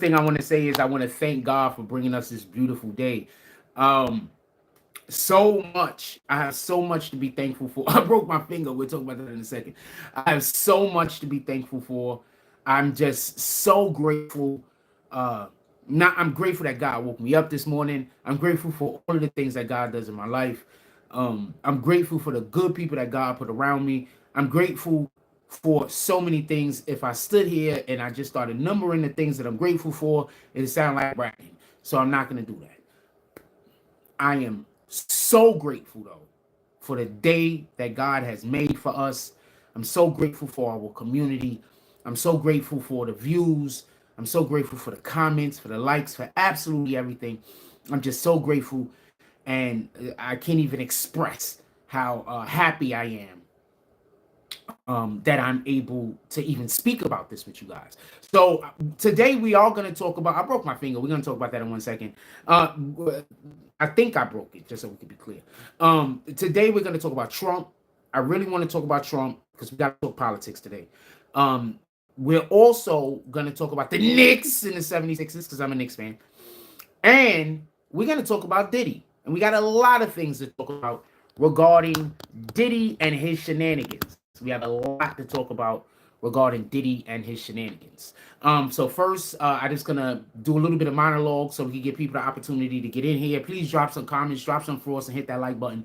thing I want to say is I want to thank God for bringing us this beautiful day. Um, so much. I have so much to be thankful for. I broke my finger. We'll talk about that in a second. I have so much to be thankful for. I'm just so grateful. Uh, I'm grateful that God woke me up this morning. I'm grateful for all of the things that God does in my life. I'm grateful for the good people that God put around me. I'm grateful for so many things. If I stood here and I just started numbering the things that I'm grateful for, it'd sound like bragging. So I'm not going to do that. I am so grateful, though, for the day that God has made for us. I'm so grateful for our community. I'm so grateful for the views. I'm so grateful for the comments, for the likes, for absolutely everything. I'm just so grateful. And I can't even express how happy I am that I'm able to even speak about this with you guys. So today we are going to talk about, I broke my finger. We're going to talk about that in 1 second. I think I broke it, just so we can be clear. Today we're going to talk about Trump. I really want to talk about Trump because we got to talk politics today. We're also going to talk about the Knicks and the 76ers because I'm a Knicks fan. And we're going to talk about Diddy. And we got a lot of things to talk about regarding Diddy and his shenanigans. We have a lot to talk about regarding Diddy and his shenanigans. So first, I'm just gonna do a little bit of monologue so we can give people the opportunity to get in here. Please drop some comments, drop some for us, and hit that like button.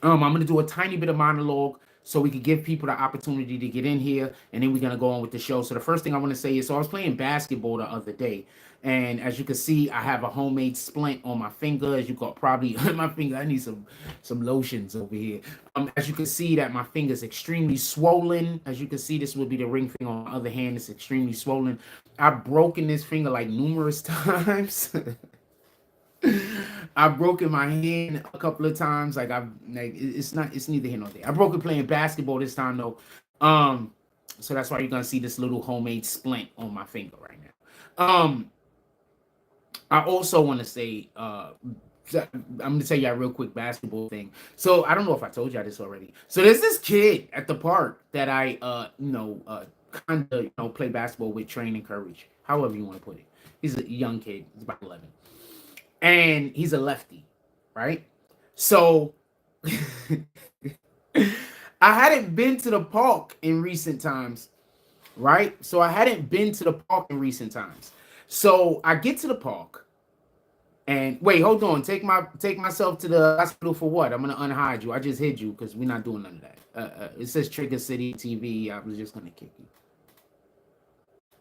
I'm gonna do a tiny bit of monologue so we could give people the opportunity to get in here, and then we're gonna go on with the show. So the first thing I want to say is, so I was playing basketball the other day, and as you can see, I have a homemade splint on my finger. As you can probably my finger, I need some lotions over here. As you can see, that my finger is extremely swollen. As you can see, this would be the ring finger on the other hand. It's extremely swollen. I've broken this finger like numerous times. I've broken my hand a couple of times. It's neither here nor there. I broke it playing basketball this time though. So that's why you're gonna see this little homemade splint on my finger right now. I also want to say, I'm gonna tell you a real quick basketball thing. So I don't know if I told y'all this already. So there's this kid at the park that I kind of play basketball with, train, encourage, however you want to put it. He's a young kid. He's about 11. And he's a lefty, right? So I hadn't been to the park in recent times, right? So I hadn't been to the park in recent times. So I get to the park, and wait, hold on, take myself to the hospital for what? I'm gonna unhide you. I just hid you because we're not doing none of that. It says Trigger City TV. I was just gonna kick you.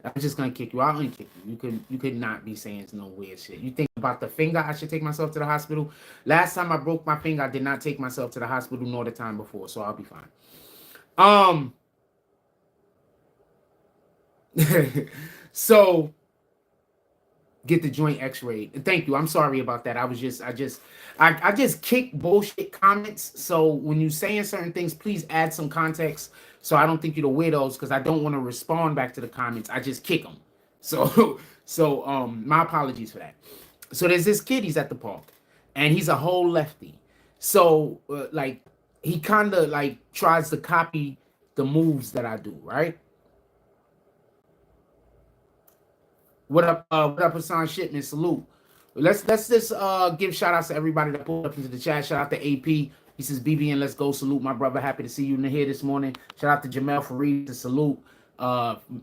I'm just gonna kick you. I'll unkick you. You could not be saying no weird shit. You think about the finger? I should take myself to the hospital. Last time I broke my finger, I did not take myself to the hospital nor the time before, so I'll be fine. So get the joint X-rayed. Thank you. I'm sorry about that. I just kick bullshit comments. So when you saying certain things, please add some context. So I don't think you're the weirdos because I don't want to respond back to the comments. I just kick them. So my apologies for that. So there's this kid. He's at the park, and he's a whole lefty. So he kind of tries to copy the moves that I do, right? What up, Hassan Shipman? Salute. Let's just give shout outs to everybody that pulled up into the chat. Shout out to AP. He says, BBN, let's go. Salute, my brother. Happy to see you in here this morning. Shout out to Jamel Fareed to salute.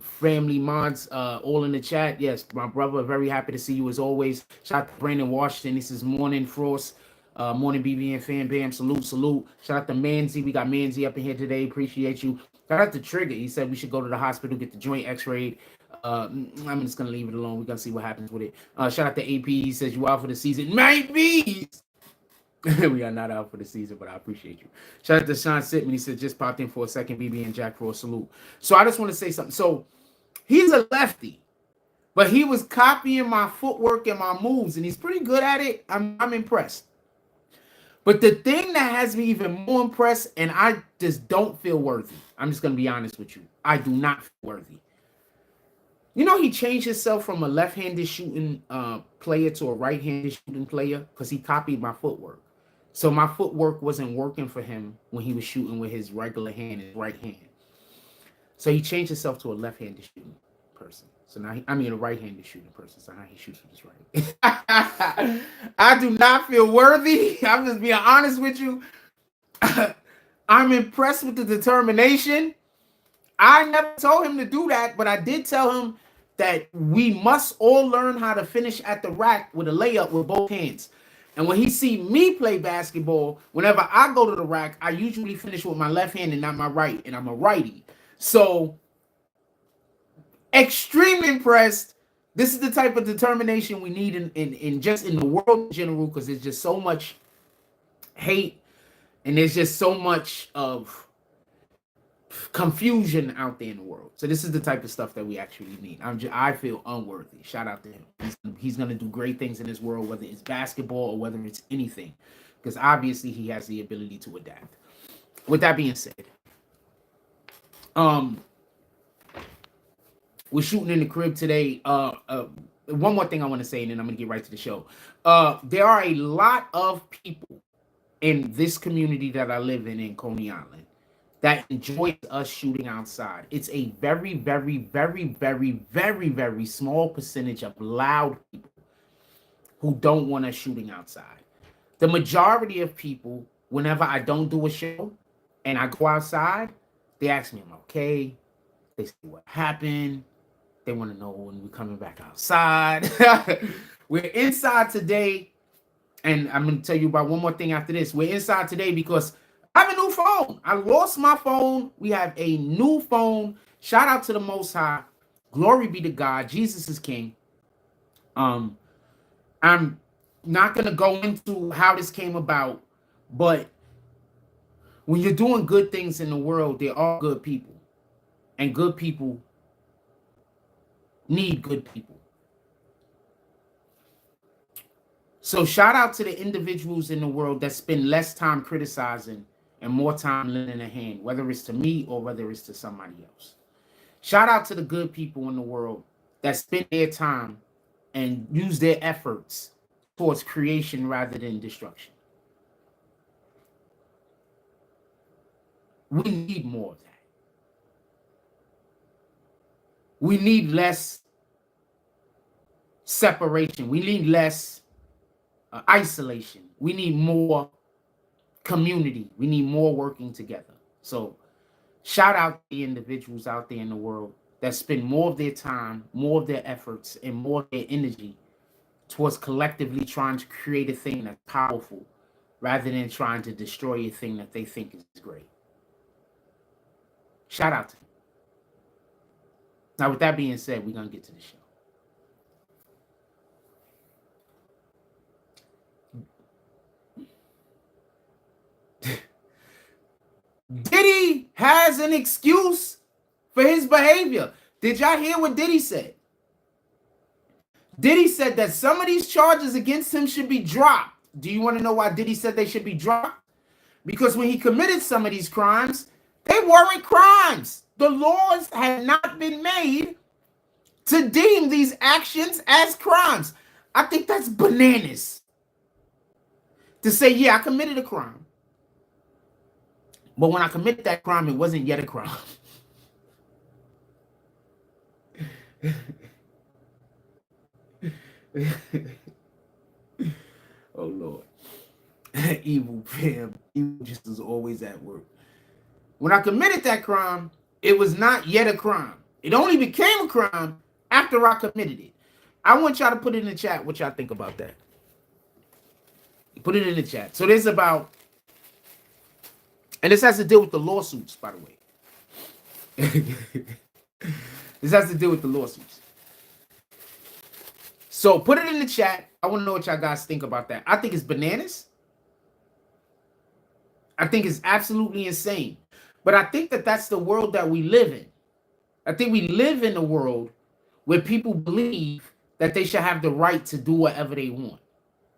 Family mods, all in the chat. Yes, my brother, very happy to see you as always. Shout out to Brandon Washington. He says, morning, Frost. Morning, BBN fan bam. Salute. Shout out to Manzi. We got Manzi up in here today. Appreciate you. Shout out to Trigger. He said we should go to the hospital, get the joint x-rayed. I'm just gonna leave it alone. We're gonna see what happens with it. Shout out to AP. He says you out for the season. Maybe. We are not out for the season, but I appreciate you. Shout out to Sean Sitman. He said just popped in for a second. BB and Jack for a salute. So I just want to say something. So he's a lefty, but he was copying my footwork and my moves, and he's pretty good at it. I'm impressed. But the thing that has me even more impressed, and I just don't feel worthy. I'm just gonna be honest with you. I do not feel worthy. You know, he changed himself from a left-handed shooting player to a right-handed shooting player because he copied my footwork. So my footwork wasn't working for him when he was shooting with his regular hand, his right hand. So he changed himself to a left-handed shooting person. So now, I mean, a right-handed shooting person. So now he shoots with his right. I do not feel worthy. I'm just being honest with you. I'm impressed with the determination. I never told him to do that, but I did tell him that we must all learn how to finish at the rack with a layup with both hands. And when he see me play basketball, whenever I go to the rack, I usually finish with my left hand and not my right, and I'm a righty. So, extremely impressed. This is the type of determination we need in just in the world in general, because there's just so much hate and there's just so much of confusion out there in the world. So this is the type of stuff that we actually need. I feel unworthy. Shout out to him. He's going to do great things in this world, whether it's basketball or whether it's anything, because obviously he has the ability to adapt. With that being said, we're shooting in the crib today. One more thing I want to say, and then I'm going to get right to the show. There are a lot of people in this community that I live in Coney Island that enjoys us shooting outside. It's a very, very, very, very, very, very small percentage of loud people who don't want us shooting outside. The majority of people, whenever I don't do a show and I go outside, they ask me, I'm okay. They say what happened. They want to know when we're coming back outside. We're inside today. And I'm going to tell you about one more thing after this. We're inside today because I have a new phone. I lost my phone. We have a new phone. Shout out to the Most High. Glory be to God. Jesus is King. I'm not going to go into how this came about, but when you're doing good things in the world, there are good people. And good people need good people. So shout out to the individuals in the world that spend less time criticizing and more time lending a hand, whether it's to me or whether it's to somebody else. Shout out to the good people in the world that spend their time and use their efforts towards creation rather than destruction. We need more of that. We need less separation. We need less isolation. We need more community. We need more working together. So shout out to the individuals out there in the world that spend more of their time, more of their efforts, and more of their energy towards collectively trying to create a thing that's powerful rather than trying to destroy a thing that they think is great. Shout out to them. Now, with that being said, we're going to get to the show. Diddy has an excuse for his behavior. Did y'all hear what Diddy said? Diddy said that some of these charges against him should be dropped. Do you want to know why Diddy said they should be dropped? Because when he committed some of these crimes, they weren't crimes. The laws had not been made to deem these actions as crimes. I think that's bananas. To say, yeah, I committed a crime. But when I committed that crime, it wasn't yet a crime. Oh, Lord. Evil, fam. Evil just is always at work. When I committed that crime, it was not yet a crime. It only became a crime after I committed it. I want y'all to put it in the chat what y'all think about that. Put it in the chat. So there's about... And this has to deal with the lawsuits, by the way. This has to deal with the lawsuits. So put it in the chat. I want to know what y'all guys think about that. I think it's bananas. I think it's absolutely insane. But I think that that's the world that we live in. I think we live in a world where people believe that they should have the right to do whatever they want.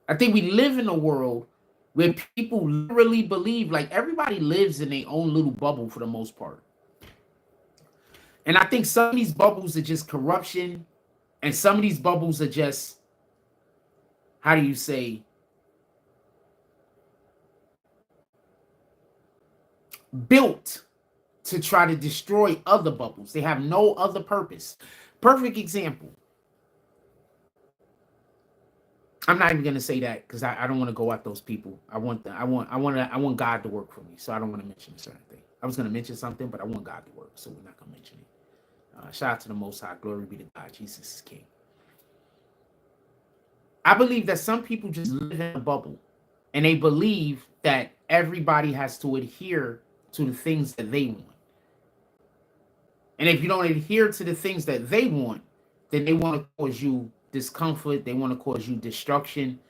I think we live in a world where people literally believe, like, everybody lives in their own little bubble for the most part. And I think some of these bubbles are just corruption, and some of these bubbles are just, how do you say, built to try to destroy other bubbles. They have no other purpose. Perfect example. I'm not even gonna say that because I don't want to go at those people. I want God to work for me, so I don't want to mention a certain thing. I was gonna mention something, but I want God to work, so we're not gonna mention it. Shout out to the Most High, glory be to God. Jesus is King. I believe that some people just live in a bubble, and they believe that everybody has to adhere to the things that they want. And if you don't adhere to the things that they want, then they want to cause you discomfort. They want to cause you destruction.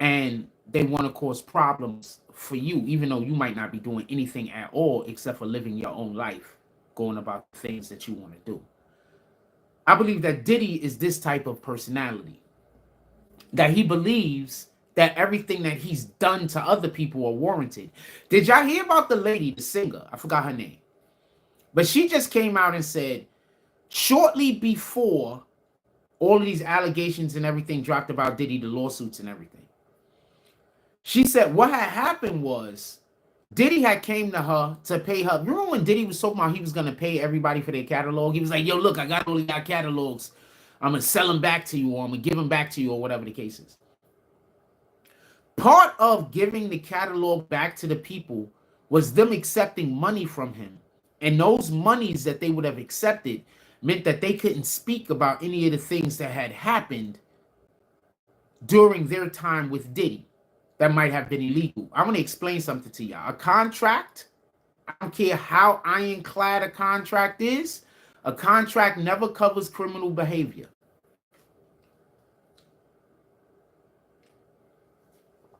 And they want to cause problems for you, even though you might not be doing anything at all except for living your own life, going about the things that you want to do. I believe that Diddy is this type of personality, that he believes that everything that he's done to other people are warranted. Did y'all hear about the lady, the singer? I forgot her name. But she just came out and said, shortly before all of these allegations and everything dropped about Diddy, the lawsuits and everything, she said what had happened was Diddy had came to her to pay her. Remember when Diddy was talking about he was going to pay everybody for their catalog? He was like, yo, look, I got all of your catalogs. I'm going to sell them back to you, or I'm going to give them back to you, or whatever the case is. Part of giving the catalog back to the people was them accepting money from him. And those monies that they would have accepted meant that they couldn't speak about any of the things that had happened during their time with Diddy that might have been illegal. I'm going to explain something to y'all. A contract, I don't care how ironclad a contract is, a contract never covers criminal behavior.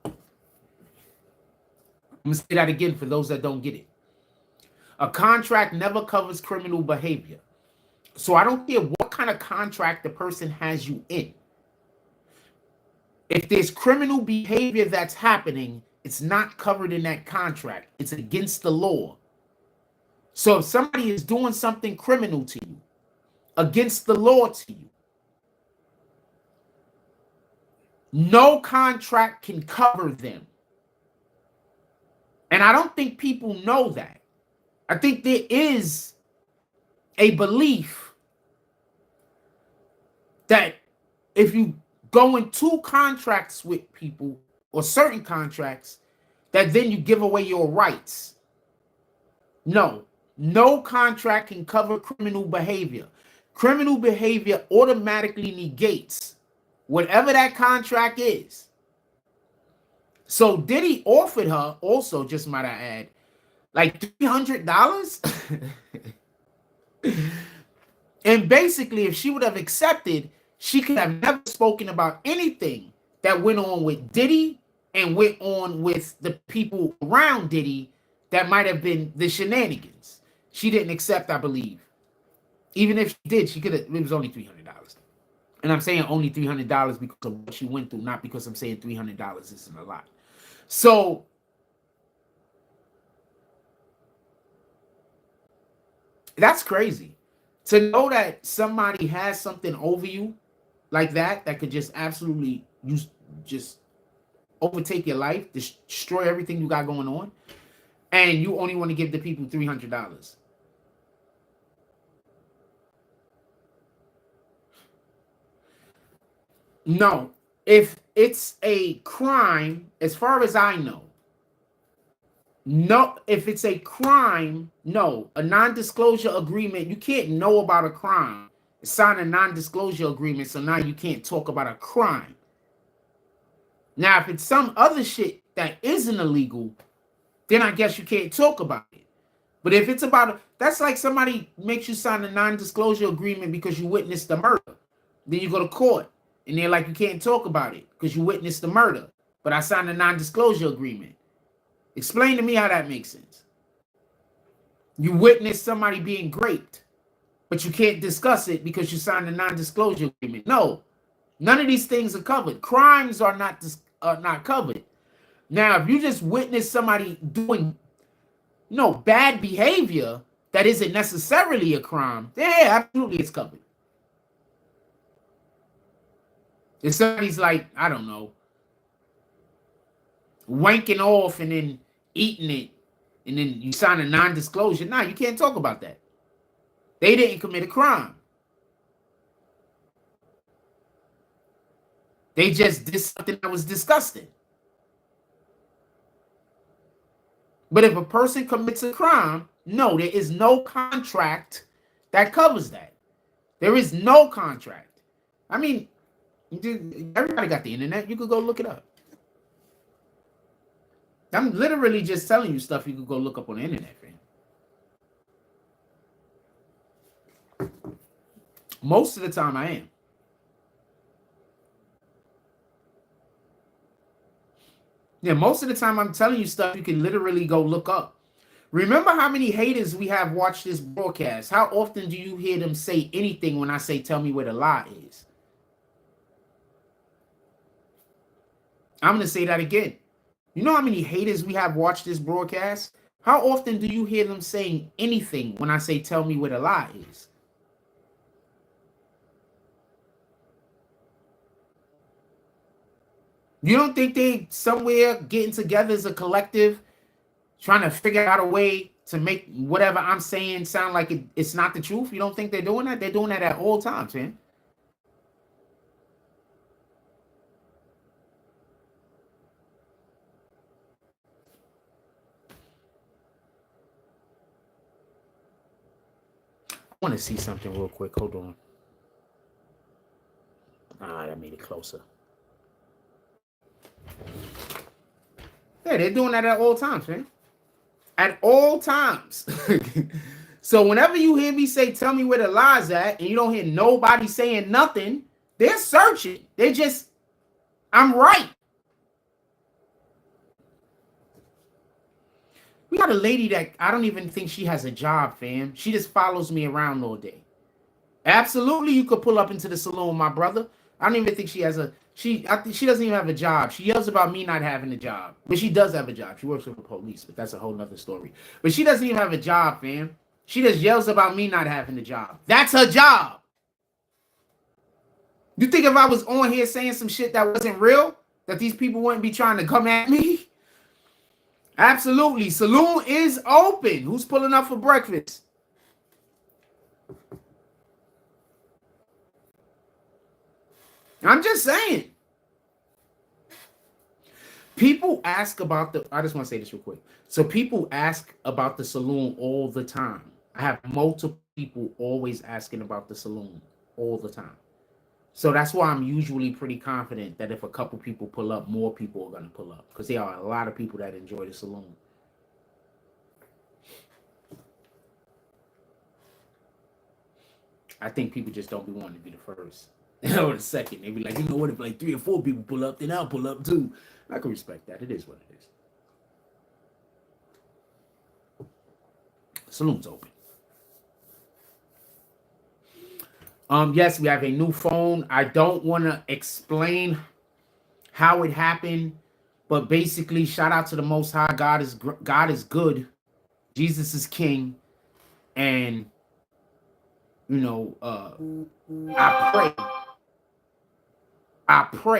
I'm going to say that again for those that don't get it. A contract never covers criminal behavior. So I don't care what kind of contract the person has you in. If there's criminal behavior that's happening, it's not covered in that contract. It's against the law. So if somebody is doing something criminal to you, against the law to you, no contract can cover them. And I don't think people know that. I think there is a belief that if you go into contracts with people or certain contracts, that then you give away your rights. No contract can cover criminal behavior. Criminal behavior automatically negates whatever that contract is. So Diddy offered her also, just might I add, like $300. And basically, if she would have accepted, she could have never spoken about anything that went on with Diddy and went on with the people around Diddy that might have been the shenanigans. She didn't accept, I believe. Even if she did, she could have, it was only $300. And I'm saying only $300 because of what she went through, not because I'm saying $300 isn't a lot. So that's crazy. To know that somebody has something over you like that could just absolutely just overtake your life, destroy everything you got going on, and you only want to give the people $300. No, if it's a crime, as far as I know, no, if it's a crime, no, a non-disclosure agreement, you can't know about a crime, sign a non-disclosure agreement, so now you can't talk about a crime. Now, if it's some other shit that isn't illegal, then I guess you can't talk about it. But if it's about, that's like somebody makes you sign a non-disclosure agreement because you witnessed the murder. Then you go to court, and they're like, you can't talk about it because you witnessed the murder. But I signed a non-disclosure agreement. Explain to me how that makes sense. You witnessed somebody being raped, but you can't discuss it because you signed a non-disclosure agreement. No, none of these things are covered. Crimes are not covered. Now, if you just witness somebody doing bad behavior that isn't necessarily a crime, yeah, absolutely it's covered. If somebody's like, I don't know, wanking off and then eating it, and then you sign a non-disclosure, nah, you can't talk about that. They didn't commit a crime. They just did something that was disgusting. But if a person commits a crime, no, there is no contract that covers that. There is no contract. I mean, everybody got the internet. You could go look it up. I'm literally just telling you stuff you could go look up on the internet, man. Most of the time I am. Yeah, most of the time I'm telling you stuff you can literally go look up. Remember how many haters we have watched this broadcast? How often do you hear them say anything when I say, tell me where the lie is? I'm going to say that again. You know how many haters we have watched this broadcast? How often do you hear them saying anything when I say, tell me where the lie is? You don't think they somewhere getting together as a collective, trying to figure out a way to make whatever I'm saying sound like it's not the truth? You don't think they're doing that? They're doing that at all times, man. I want to see something real quick. Hold on. Ah, that made it closer. Yeah, they're doing that at all times, man. At all times. So whenever you hear me say, tell me where the lie's at, and you don't hear nobody saying nothing, they're searching. They just, I'm right. We got a lady that I don't even think she has a job, fam. She just follows me around all day. Absolutely, you could pull up into the saloon, my brother. I don't even think she has I think she doesn't even have a job. She yells about me not having a job. But she does have a job. She works for the police, but that's a whole nother story. But she doesn't even have a job, fam. She just yells about me not having a job. That's her job. You think if I was on here saying some shit that wasn't real, that these people wouldn't be trying to come at me? Absolutely. Saloon is open. Who's pulling up for breakfast? I'm just saying. People ask about I just want to say this real quick. So people ask about the saloon all the time. I have multiple people always asking about the saloon all the time. So that's why I'm usually pretty confident that if a couple people pull up, more people are going to pull up. Because there are a lot of people that enjoy the saloon. I think people just don't be wanting to be the first. Or the second. They be like, you know what, if like 3 or 4 people pull up, then I'll pull up too. I can respect that. It is what it is. Saloon's open. Yes, we have a new phone. I don't want to explain how it happened, but basically, shout out to the Most High. God is good. Jesus is King, and you know, I pray.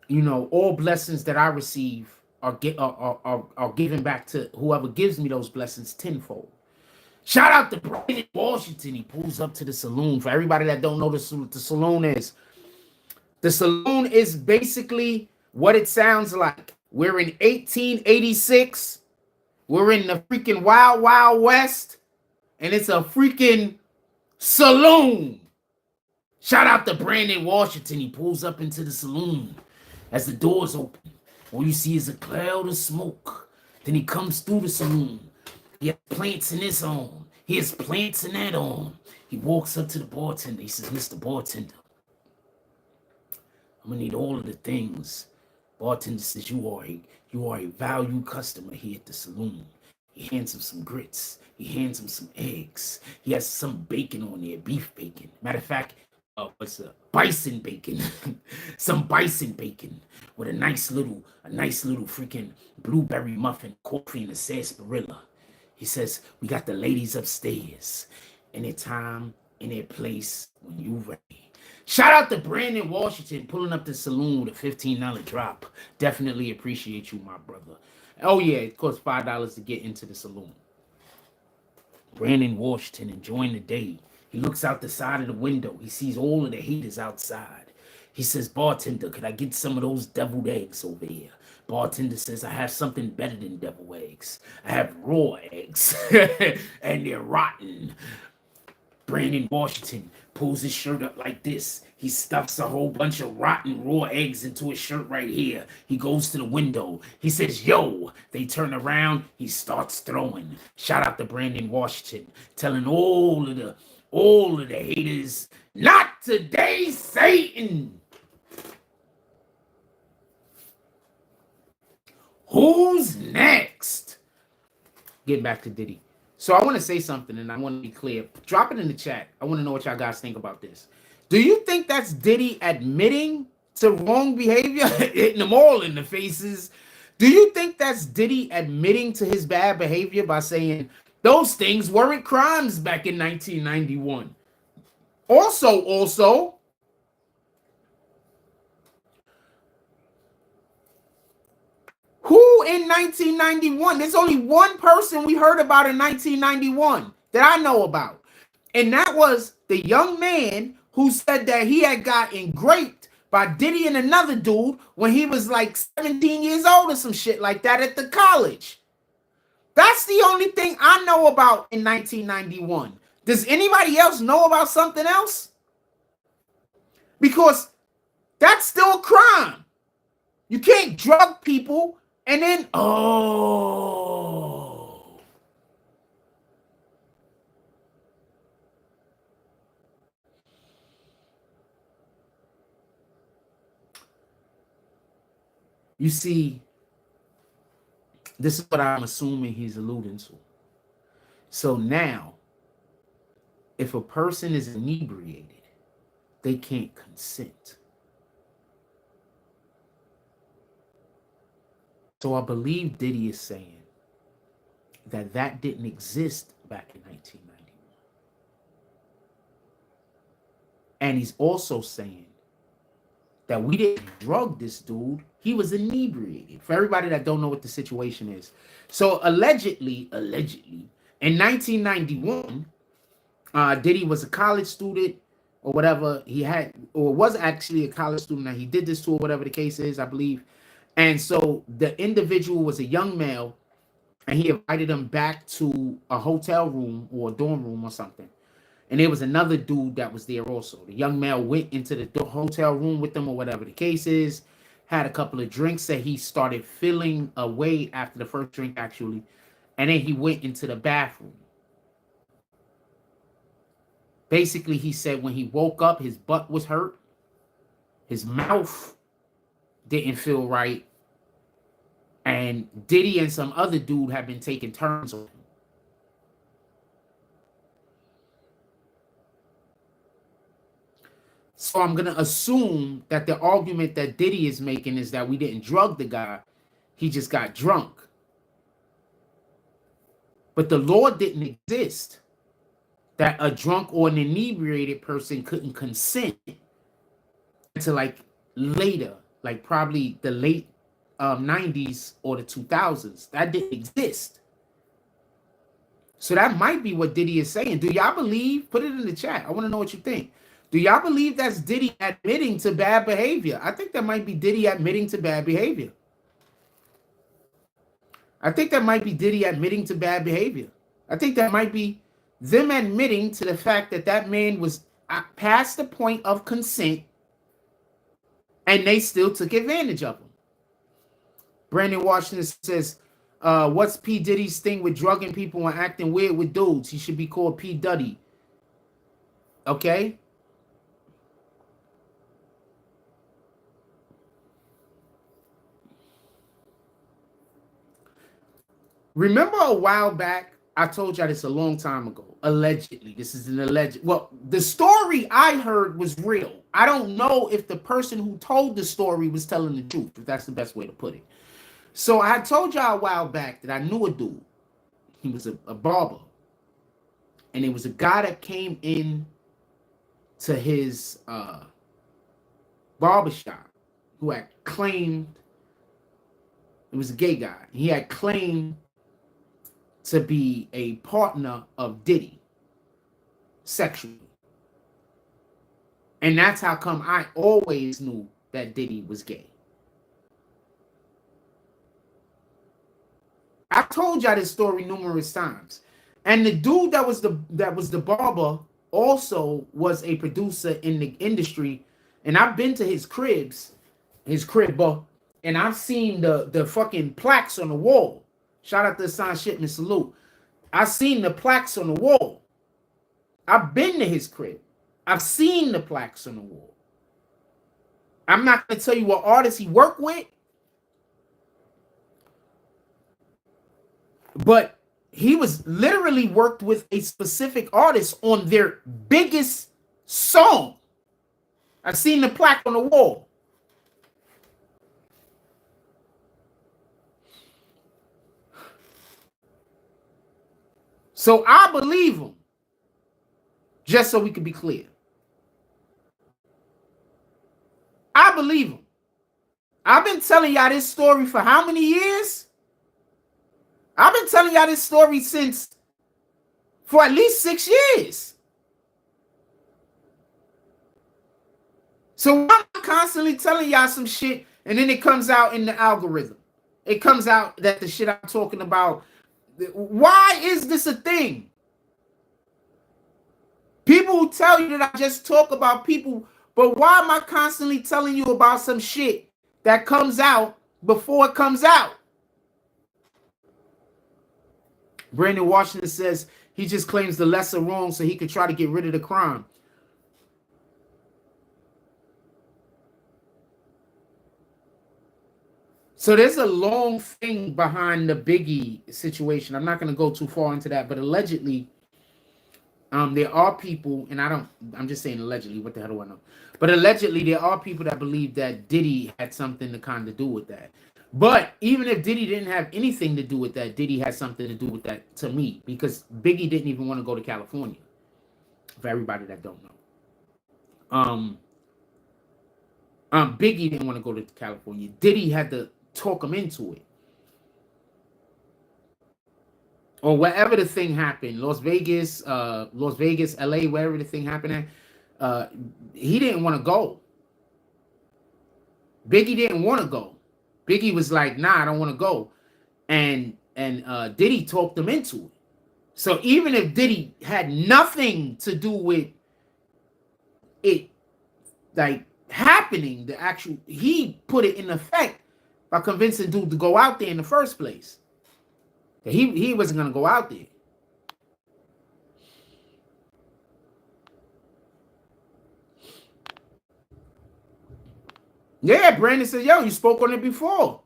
You know, all blessings that I receive are given back to whoever gives me those blessings tenfold. Shout out to Brandon Washington. He pulls up to the saloon. For everybody that don't know what the saloon is, the saloon is basically what it sounds like. We're in 1886. We're in the freaking Wild Wild West, and it's a freaking saloon. Shout out to Brandon Washington. He pulls up into the saloon. As the doors open, all you see is a cloud of smoke. Then he comes through the saloon. He has plants in his arm. He has plants in that arm. He walks up to the bartender. He says, Mr. Bartender, I'm gonna need all of the things. Bartender says, you are a valued customer here at the saloon. He hands him some grits. He hands him some eggs. He has some bacon on there, beef bacon. Matter of fact, what's bison bacon? Some bison bacon with a nice little freaking blueberry muffin, coffee, and a sarsaparilla. He says, we got the ladies upstairs. Anytime, any place, when you ready. Shout out to Brandon Washington pulling up the saloon with a $15 drop. Definitely appreciate you, my brother. Oh yeah, it costs $5 to get into the saloon. Brandon Washington enjoying the day He looks out the side of the window. He sees all of the haters outside. He says, bartender, could I get some of those deviled eggs over here? Bartender says, I have something better than deviled eggs. I have raw eggs, and they're rotten. Brandon Washington pulls his shirt up like this. He stuffs a whole bunch of rotten raw eggs into his shirt right here. He goes to the window. He says, yo. They turn around. He starts throwing. Shout out to Brandon Washington, telling all of the haters, not today, Satan. Who's next? Getting back to Diddy. So I want to say something, and I want to be clear. Drop it in the chat. I want to know what y'all guys think about this. Do you think that's Diddy admitting to wrong behavior, hitting them all in the faces? Do you think that's Diddy admitting to his bad behavior by saying those things weren't crimes back in 1991? Also, who in 1991? There's only one person we heard about in 1991 that I know about. And that was the young man who said that he had got engraved by Diddy and another dude when he was like 17 years old or some shit like that at the college. That's the only thing I know about in 1991. Does anybody else know about something else? Because that's still a crime. You can't drug people and then, oh. You see, this is what I'm assuming he's alluding to. So now, if a person is inebriated, they can't consent. So I believe Diddy is saying that that didn't exist back in 1991. And he's also saying that we didn't drug this dude. He was inebriated. For everybody that don't know what the situation is. So allegedly, in 1991, Diddy was a college student or whatever. He had, or was actually a college student that he did this to, or whatever the case is, I believe. And so the individual was a young male, and he invited him back to a hotel room or a dorm room or something. And there was another dude that was there also. The young male went into the hotel room with them or whatever the case is, had a couple of drinks that he started feeling away after the first drink, actually. And then he went into the bathroom. Basically, he said when he woke up, his butt was hurt. His mouth didn't feel right. And Diddy and some other dude have been taking turns on him. So I'm going to assume that the argument that Diddy is making is that we didn't drug the guy. He just got drunk. But the law didn't exist that a drunk or an inebriated person couldn't consent until like later, like probably the late 90s or the 2000s. That didn't exist. So that might be what Diddy is saying. Do y'all believe? Put it in the chat. I want to know what you think. Do y'all believe that's Diddy admitting to bad behavior? I think that might be Diddy admitting to bad behavior. I think that might be Diddy admitting to bad behavior. I think that might be them admitting to the fact that that man was past the point of consent and they still took advantage of him. Brandon Washington says, what's P. Diddy's thing with drugging people and acting weird with dudes? He should be called P. Duddy. Okay? Remember a while back, I told y'all this a long time ago. Allegedly, this is an alleged. Well, the story I heard was real. I don't know if the person who told the story was telling the truth, if that's the best way to put it. So I told y'all a while back that I knew a dude. He was a barber. And it was a guy that came in to his barbershop who had claimed, it was a gay guy. He had claimed to be a partner of Diddy. sexually. And that's how come I always knew that Diddy was gay. I told y'all this story numerous times. And the dude that was the barber also was a producer in the industry. And I've been to his crib, and I've seen the fucking plaques on the wall. Shout out to Son Shipman, salute. I've seen the plaques on the wall. I've been to his crib. I've seen the plaques on the wall. I'm not going to tell you what artists he worked with, but he was literally worked with a specific artist on their biggest song. I've seen the plaque on the wall. So I believe him, just so we can be clear. I believe him. I've been telling y'all this story for how many years? I've been telling y'all this story for at least 6 years. So I'm constantly telling y'all some shit, and then it comes out in the algorithm. It comes out that the shit I'm talking about. Why is this a thing? People who tell you that I just talk about people, but why am I constantly telling you about some shit that comes out before it comes out? Brandon Washington says he just claims the lesser wrong so he could try to get rid of the crime. So there's a long thing behind the Biggie situation. I'm not going to go too far into that, but allegedly, there are people, and I'm just saying allegedly, what the hell do I know? But allegedly, there are people that believe that Diddy had something to kind of do with that. But even if Diddy didn't have anything to do with that, Diddy had something to do with that to me, because Biggie didn't even want to go to California, for everybody that don't know. Biggie didn't want to go to California. Diddy had to talk him into it. Or wherever the thing happened, Las Vegas, LA, wherever the thing happened at, he didn't want to go. Biggie didn't want to go. Biggie was like, nah, I don't want to go. And Diddy talked him into it. So even if Diddy had nothing to do with it, like, happening, he put it in effect by convincing dude to go out there in the first place. He wasn't going to go out there. Yeah, Brandon said, yo, you spoke on it before.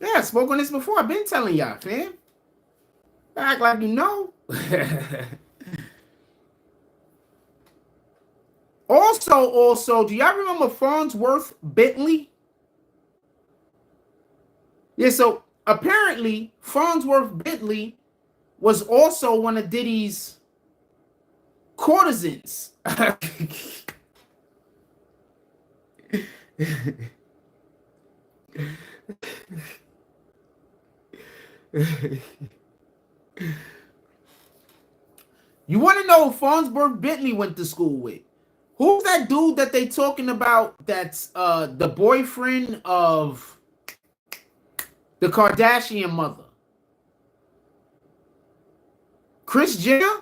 Yeah, I spoke on this before. I've been telling y'all, fam. Act like you know. Also, do y'all remember Farnsworth Bentley? Yeah, so apparently Farnsworth Bentley was also one of Diddy's courtesans. You want to know who Farnsworth Bentley went to school with? Who's that dude that they talking about that's the boyfriend of the Kardashian mother? Kris Jenner?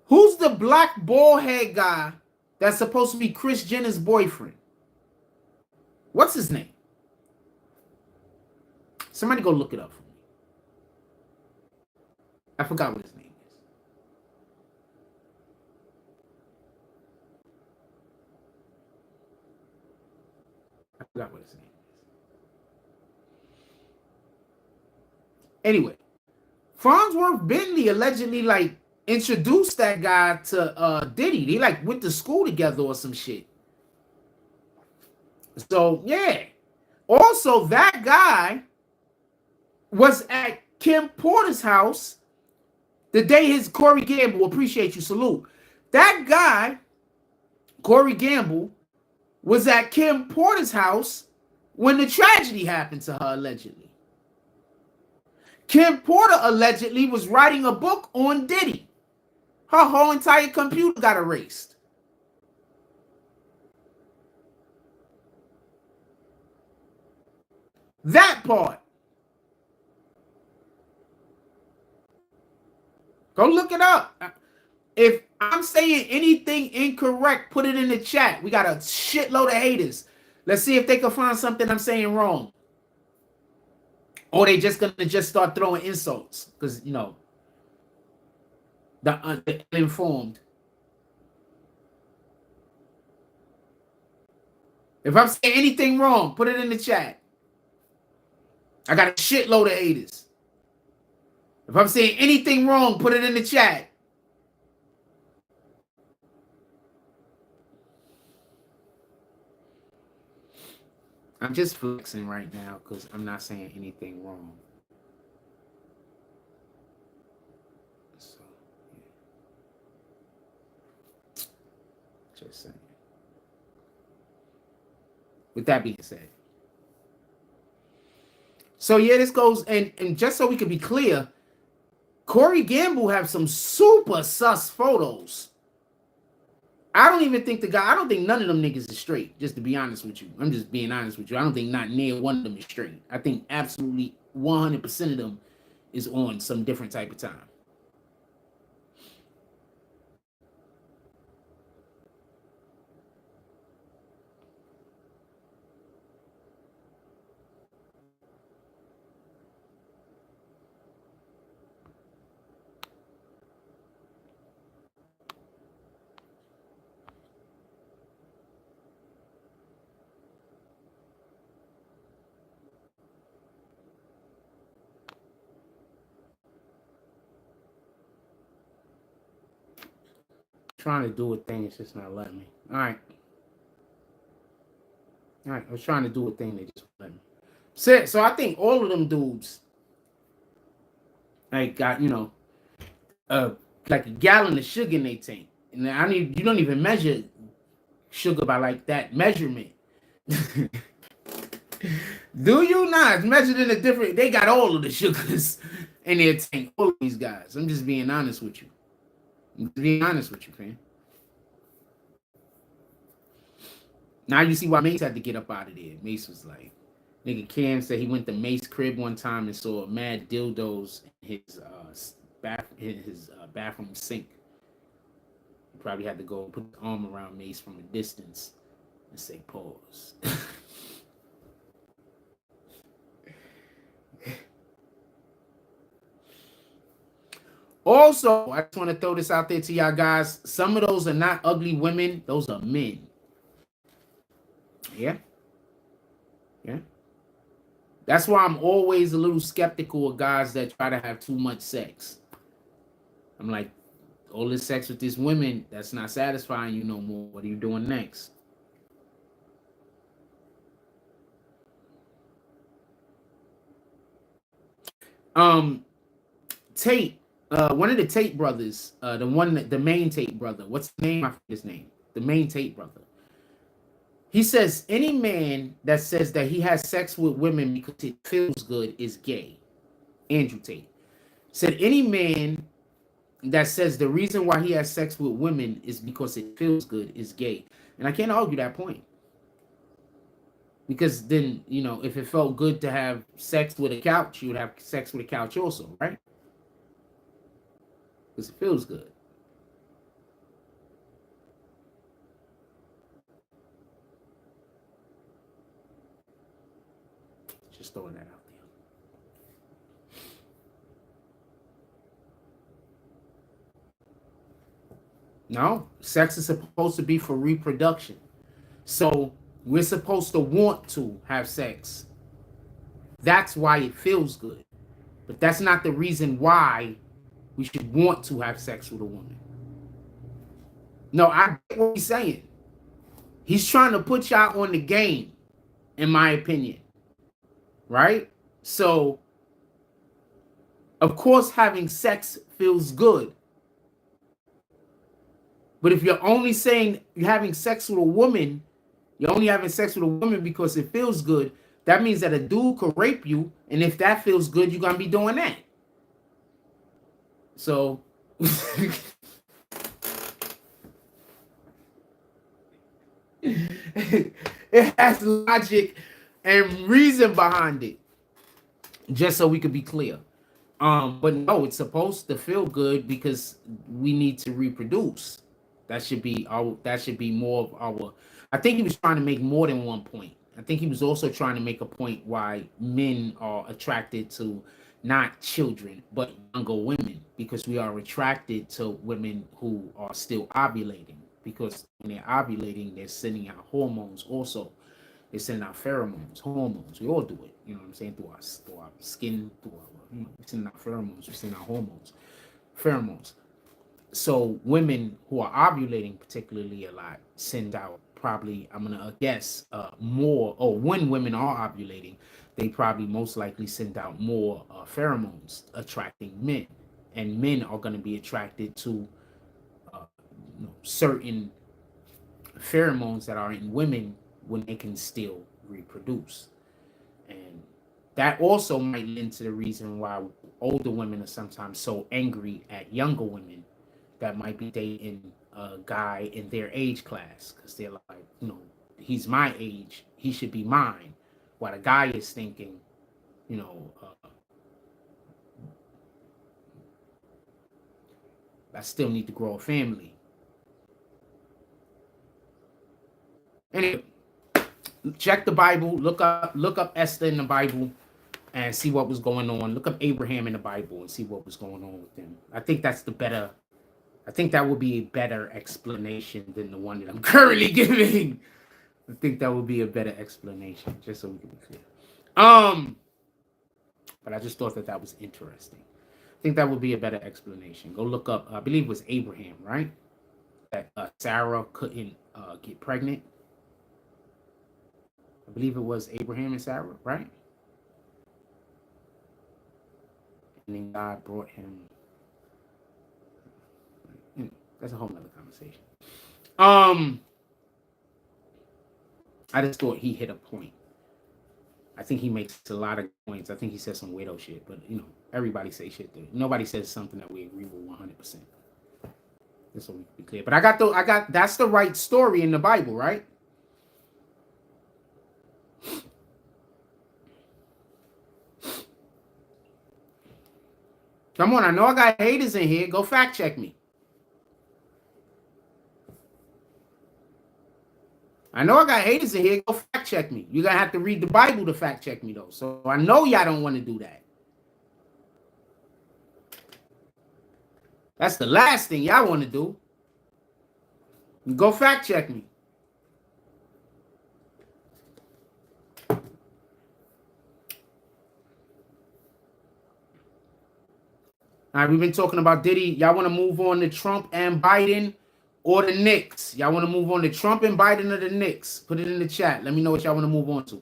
Who's the black bald head guy that's supposed to be Kris Jenner's boyfriend? What's his name? Somebody go look it up for me. I forgot what his name is. I forgot what his name is. Anyway, Farnsworth Bentley allegedly like introduced that guy to Diddy. They like went to school together or some shit. So yeah. Also, that guy was at Kim Porter's house the day his Corey Gamble, appreciate you, salute. That guy, Corey Gamble, was at Kim Porter's house when the tragedy happened to her, allegedly. Kim Porter allegedly was writing a book on Diddy. Her whole entire computer got erased. That part. Go look it up. If I'm saying anything incorrect, put it in the chat. We got a shitload of haters. Let's see if they can find something I'm saying wrong. Or they just gonna just start throwing insults. Because, you know, the uninformed. If I'm saying anything wrong, put it in the chat. I got a shitload of haters. If I'm saying anything wrong, put it in the chat. I'm just flexing right now because I'm not saying anything wrong. So, yeah. Just saying. With that being said. So, yeah, this goes, and just so we can be clear, Corey Gamble have some super sus photos. I don't even think I don't think none of them niggas is straight, just to be honest with you. I'm just being honest with you. I don't think not near one of them is straight. I think absolutely 100% of them is on some different type of time. Trying to do a thing, it's just not letting me. All right, I was trying to do a thing, they just let me. So I think all of them dudes, like, got, you know, like a gallon of sugar in their tank, and you don't even measure sugar by like that measurement. Do you not? It's measured in a different. They got all of the sugars in their tank. All of these guys. I'm just being honest with you. I'm just being honest with you, fam. Now you see why Mace had to get up out of there. Mace was like, nigga Cam said he went to Mace's crib one time and saw mad dildos in his bathroom sink. He probably had to go put his arm around Mace from a distance and say pause. Also, I just want to throw this out there to y'all guys. Some of those are not ugly women. Those are men. Yeah. Yeah. That's why I'm always a little skeptical of guys that try to have too much sex. I'm like, all this sex with these women, that's not satisfying you no more. What are you doing next? Tate, one of the Tate brothers, the main Tate brother. What's the name? I forget his name. The main Tate brother. He says any man that says that he has sex with women because it feels good is gay. Andrew Tate said any man that says the reason why he has sex with women is because it feels good is gay. And I can't argue that point. Because then, you know, if it felt good to have sex with a couch, you would have sex with a couch also, right? Because it feels good. Just throwing that out there. No, sex is supposed to be for reproduction. So we're supposed to want to have sex. That's why it feels good. But that's not the reason why we should want to have sex with a woman. No, I get what he's saying. He's trying to put y'all on the game, in my opinion. Right? So, of course, having sex feels good. But if you're only saying you're having sex with a woman, you're only having sex with a woman because it feels good, That means that a dude could rape you, and if that feels good, you're gonna be doing that. So it has logic and reason behind it, just so we could be clear. But no, it's supposed to feel good because we need to reproduce. That should be more of our. I think he was trying to make more than one point. I think he was also trying to make a point why men are attracted to not children but younger women, because we are attracted to women who are still ovulating, because when they're ovulating, they're sending out hormones also. They're sending out pheromones, hormones. We all do it. You know what I'm saying? Through our skin, through our, we're sending out pheromones, we're sending out hormones, pheromones. So women who are ovulating particularly a lot send out probably, I'm gonna guess, more, or when women are ovulating, they probably most likely send out more pheromones attracting men, and men are going to be attracted to certain pheromones that are in women when they can still reproduce. And that also might lend to the reason why older women are sometimes so angry at younger women that might be dating a guy in their age class, because they're like, he's my age, he should be mine, while the guy is thinking, I still need to grow a family. Anyway, check the Bible, look up Esther in the Bible and see what was going on. Look up Abraham in the Bible and see what was going on with them. I think that would be a better explanation than the one that I'm currently giving. I think that would be a better explanation, just so we can be clear. But I just thought that was interesting. I think that would be a better explanation. Go look up, I believe it was Abraham, right? That Sarah couldn't get pregnant. I believe it was Abraham and Sarah, right? And then God brought him. That's a whole nother conversation. I just thought he hit a point. I think he makes a lot of points. I think he says some weirdo shit, but everybody say shit there. Nobody says something that we agree with 100%. Just so we can be clear. But I got that's the right story in the Bible, right? Come on, I know I got haters in here. Go fact check me. I know I got haters in here. Go fact check me. You're going to have to read the Bible to fact check me, though. So I know y'all don't want to do that. That's the last thing y'all want to do. Go fact check me. All right, we've been talking about Diddy. Y'all want to move on to Trump and Biden or the Knicks? Y'all want to move on to Trump and Biden or the Knicks? Put it in the chat. Let me know what y'all want to move on to.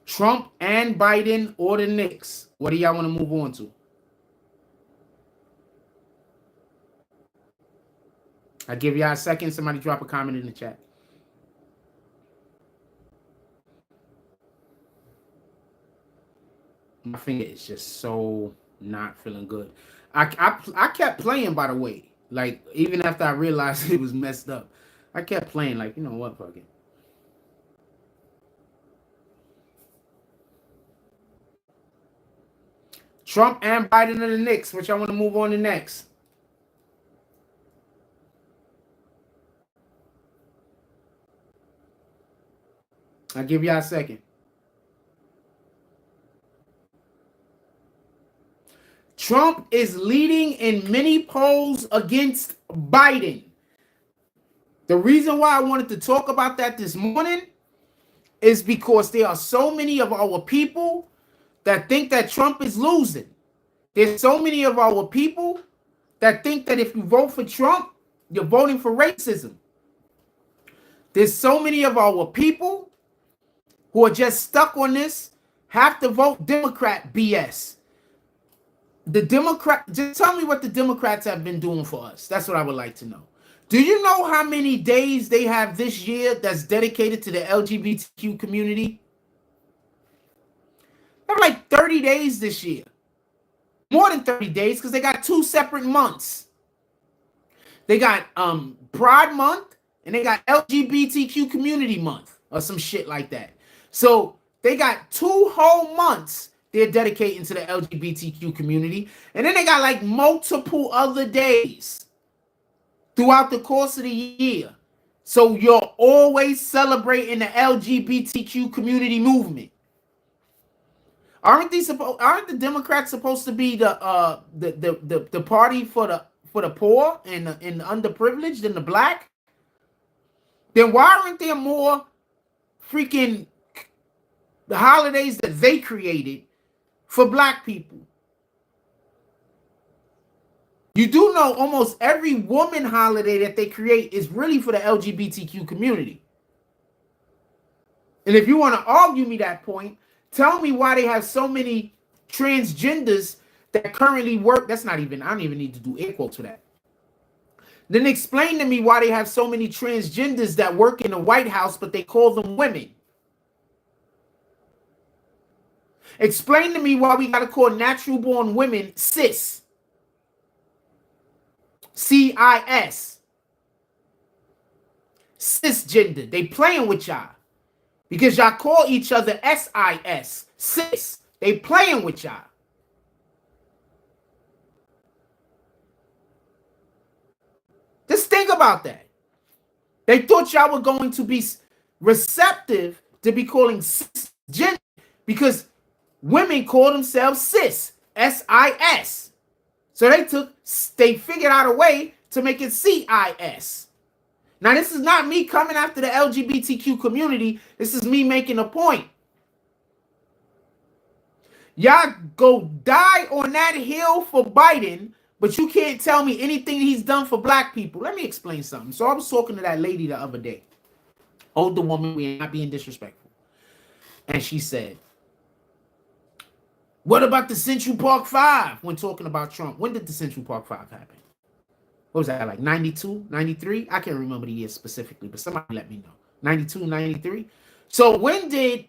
Trump and Biden or the Knicks? What do y'all want to move on to? I give y'all a second. Somebody drop a comment in the chat. My finger is just so not feeling good. I kept playing, by the way. Like, even after I realized it was messed up, I kept playing. Like, you know what, fuck it. Trump and Biden or the Knicks? Which I want to move on to next. I'll give y'all a second. Trump is leading in many polls against Biden. The reason why I wanted to talk about that this morning is because there are so many of our people that think that Trump is losing. There's so many of our people that think that if you vote for Trump, you're voting for racism. There's so many of our people who are just stuck on this, have to vote Democrat BS. The Democrat, just tell me what the Democrats have been doing for us. That's what I would like to know. Do you know how many days they have this year that's dedicated to the LGBTQ community? They have like 30 days this year. More than 30 days because they got 2 separate months. They got Pride Month and they got LGBTQ Community Month or some shit like that. So they got 2 whole months they're dedicating to the LGBTQ community. And then they got like multiple other days throughout the course of the year. So you're always celebrating the LGBTQ community movement. Aren't the Democrats supposed to be the party for the poor and the underprivileged and the black? Then why aren't there more freaking the holidays that they created for black people? You do know almost every woman holiday that they create is really for the LGBTQ community. And if you want to argue me that point, tell me why they have so many transgenders that currently work. That's not even, I don't even need to do air quotes for that. Then explain to me why they have so many transgenders that work in the White House, but they call them women. Explain to me why we got to call natural born women cis. C-I-S. Cisgender. They playing with y'all. Because y'all call each other S-I-S. Cis. They playing with y'all. Just think about that. They thought y'all were going to be receptive to be calling cisgender because women call themselves cis. S-I-S. So they figured out a way to make it C-I-S. Now, this is not me coming after the LGBTQ community. This is me making a point. Y'all go die on that hill for Biden, but you can't tell me anything he's done for black people. Let me explain something. So I was talking to that lady the other day. Older woman, we ain't not being disrespectful. And she said, what about the Central Park 5 when talking about Trump? When did the Central Park 5 happen? What was that, like 92, 93? I can't remember the year specifically, but somebody let me know. 92, 93? So when did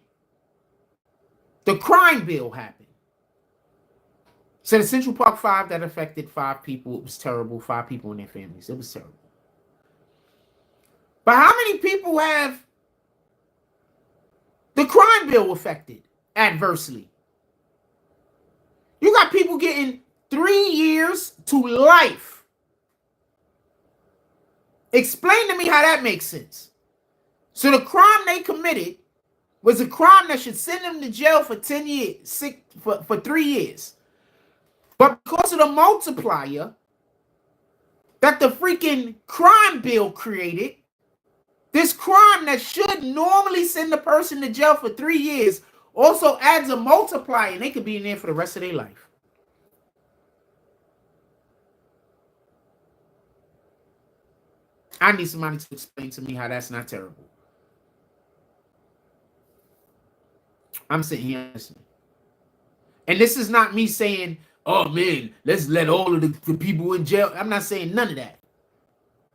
the crime bill happen? So the Central Park 5 that affected 5 people, it was terrible. 5 people and their families. It was terrible. But how many people have the crime bill affected adversely? You got people getting 3 years to life. Explain to me how that makes sense. So the crime they committed was a crime that should send them to jail for 10 years, for 3 years. But because of the multiplier that the freaking crime bill created, this crime that should normally send the person to jail for 3 years also adds a multiplier, and they could be in there for the rest of their life. I need somebody to explain to me how that's not terrible. I'm sitting here listening. And this is not me saying, oh man, let's let all of the people in jail. I'm not saying none of that.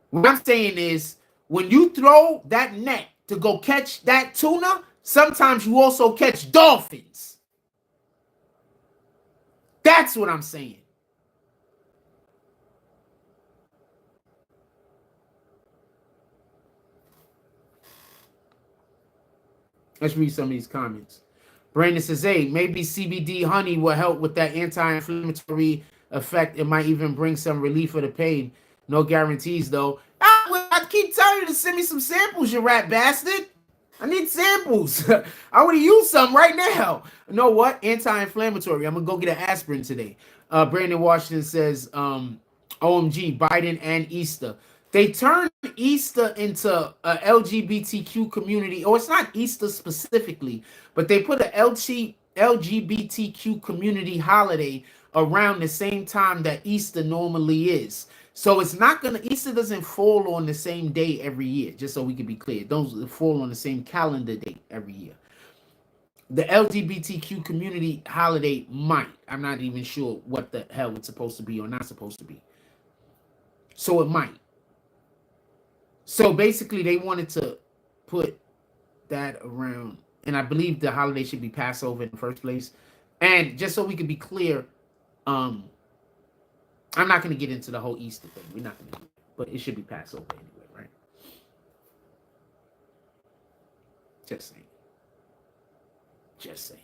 What I'm saying is, when you throw that net to go catch that tuna, sometimes you also catch dolphins. That's what I'm saying. Let's read some of these comments. Brandon says, hey, maybe CBD honey will help with that anti-inflammatory effect. It might even bring some relief of the pain. No guarantees, though. I keep telling you to send me some samples, you rat bastard. I need samples. I want to use some right now. You know what? Anti-inflammatory. I'm going to go get an aspirin today. Brandon Washington says, OMG, Biden and Easter. They turned Easter into a LGBTQ community, or it's not Easter specifically, but they put a LGBTQ community holiday around the same time that Easter normally is. So it's not gonna, Easter doesn't fall on the same day every year, just so we can be clear. Those fall on the same calendar date every year. The LGBTQ community holiday might. I'm not even sure what the hell it's supposed to be or not supposed to be. So it might. So basically, they wanted to put that around, and I believe the holiday should be Passover in the first place. And just so we can be clear, I'm not going to get into the whole Easter thing. We're not going to do it. But it should be Passover anyway, right? Just saying. Just saying.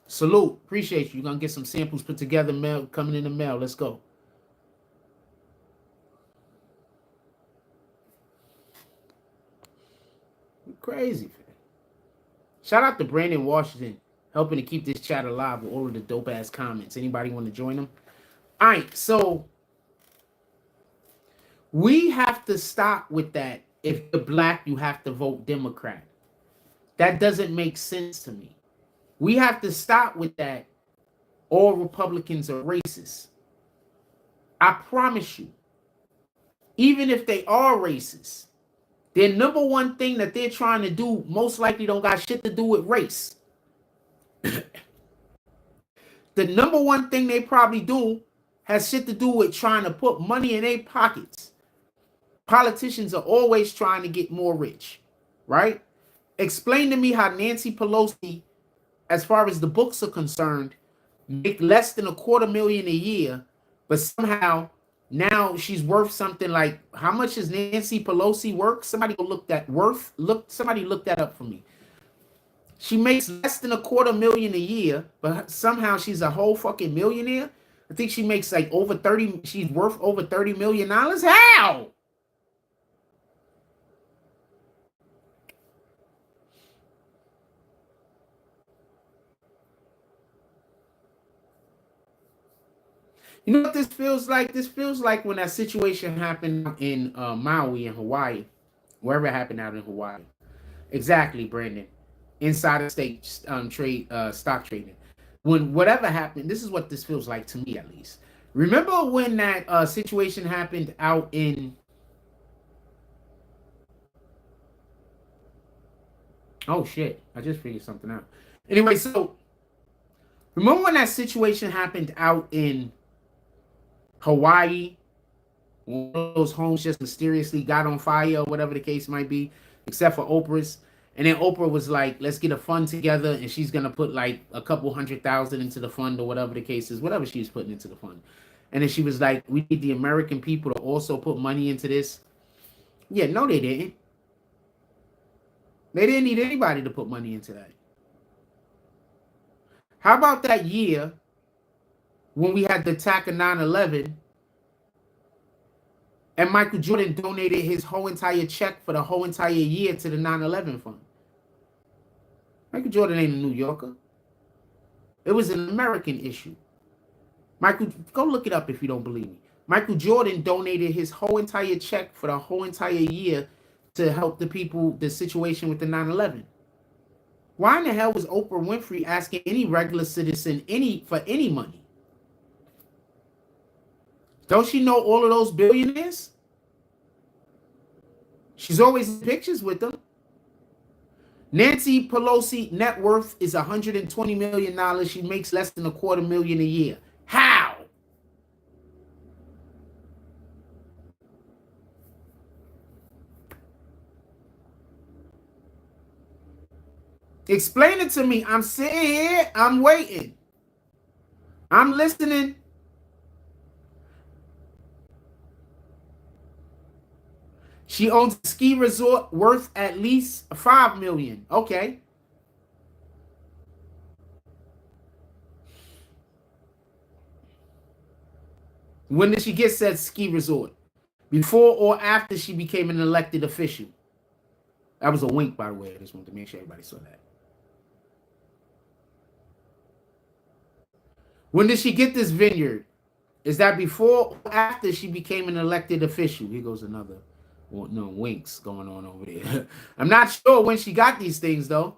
Salute. Appreciate you. You're going to get some samples put together, mail coming in the mail. Let's go. Crazy. Shout out to Brandon Washington, helping to keep this chat alive with all of the dope ass comments. Anybody want to join them? All right, so we have to stop with that. If you're black, you have to vote Democrat. That doesn't make sense to me. We have to stop with that. All Republicans are racist. I promise you, even if they are racist, their number one thing that they're trying to do most likely don't got shit to do with race. The number one thing they probably do has shit to do with trying to put money in their pockets. Politicians are always trying to get more rich, right? Explain to me how Nancy Pelosi, as far as the books are concerned, make less than $250,000 a year, but somehow now she's worth something like, how much is Nancy Pelosi worth? Somebody go look that worth. Somebody look that up for me. She makes less than $250,000 a year, but somehow she's a whole fucking millionaire. I think she makes like over 30. She's worth over $30 million. How? You know what this feels like? This feels like when that situation happened in Maui in Hawaii, wherever it happened out in Hawaii. Exactly, Brandon. Insider state trade, stock trading. When whatever happened, this is what this feels like to me, at least. Remember when that situation happened out in... Oh, shit. I just figured something out. Anyway, so remember when that situation happened out in Hawaii? One of those homes just mysteriously got on fire or whatever the case might be, except for Oprah's. And then Oprah was like, let's get a fund together, and she's going to put like a couple $100,000 into the fund or whatever the case is, whatever she was putting into the fund. And then she was like, we need the American people to also put money into this. Yeah, no, they didn't. They didn't need anybody to put money into that. How about that year when we had the attack of 9/11 and Michael Jordan donated his whole entire check for the whole entire year to the 9/11 fund? Michael Jordan ain't a New Yorker. It was an American issue. Michael, go look it up if you don't believe me. Michael Jordan donated his whole entire check for the whole entire year to help the people, the situation with the 9/11. Why in the hell was Oprah Winfrey asking any regular citizen for any money? Don't she know all of those billionaires? She's always in pictures with them. Nancy Pelosi net worth is $120 million. She makes less than $250,000 a year. How? Explain it to me. I'm sitting here. I'm waiting. I'm listening. She owns a ski resort worth at least $5 million. Okay. When did she get said ski resort? Before or after she became an elected official? That was a wink, by the way. I just wanted to make sure everybody saw that. When did she get this vineyard? Is that before or after she became an elected official? Here goes another winks going on over there. I'm not sure when she got these things, though.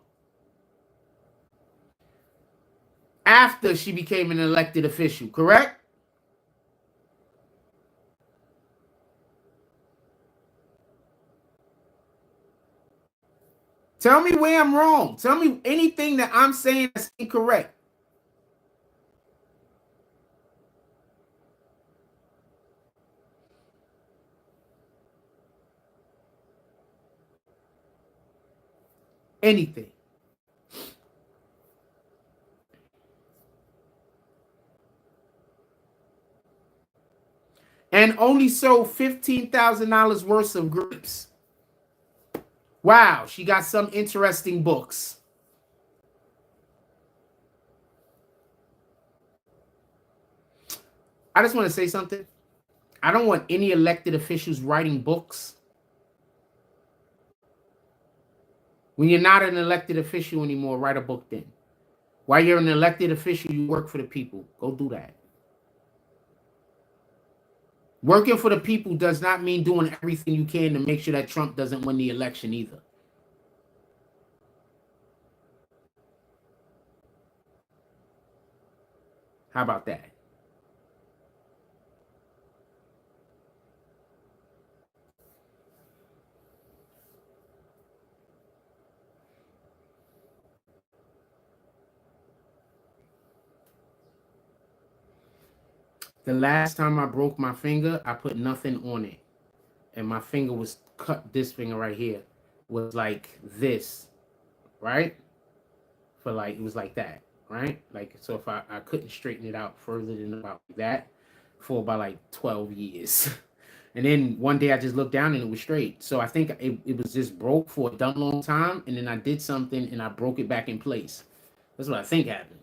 After she became an elected official, correct? Tell me where I'm wrong. Tell me anything that I'm saying that's incorrect. Anything. and only sold $15,000 worth of grapes. Wow, she got some interesting books. I just want to say something. I don't want any elected officials writing books. When you're not an elected official anymore, write a book then. While you're an elected official, you work for the people. Go do that. Working for the people does not mean doing everything you can to make sure that Trump doesn't win the election either. How about that? The last time I broke my finger, I put nothing on it. And my finger was cut, this finger right here was like this, right? For like, it was like that, right? Like, so if I couldn't straighten it out further than about that for about like 12 years. And then one day I just looked down and it was straight. So I think it was just broke for a dumb long time. And then I did something and I broke it back in place. That's what I think happened.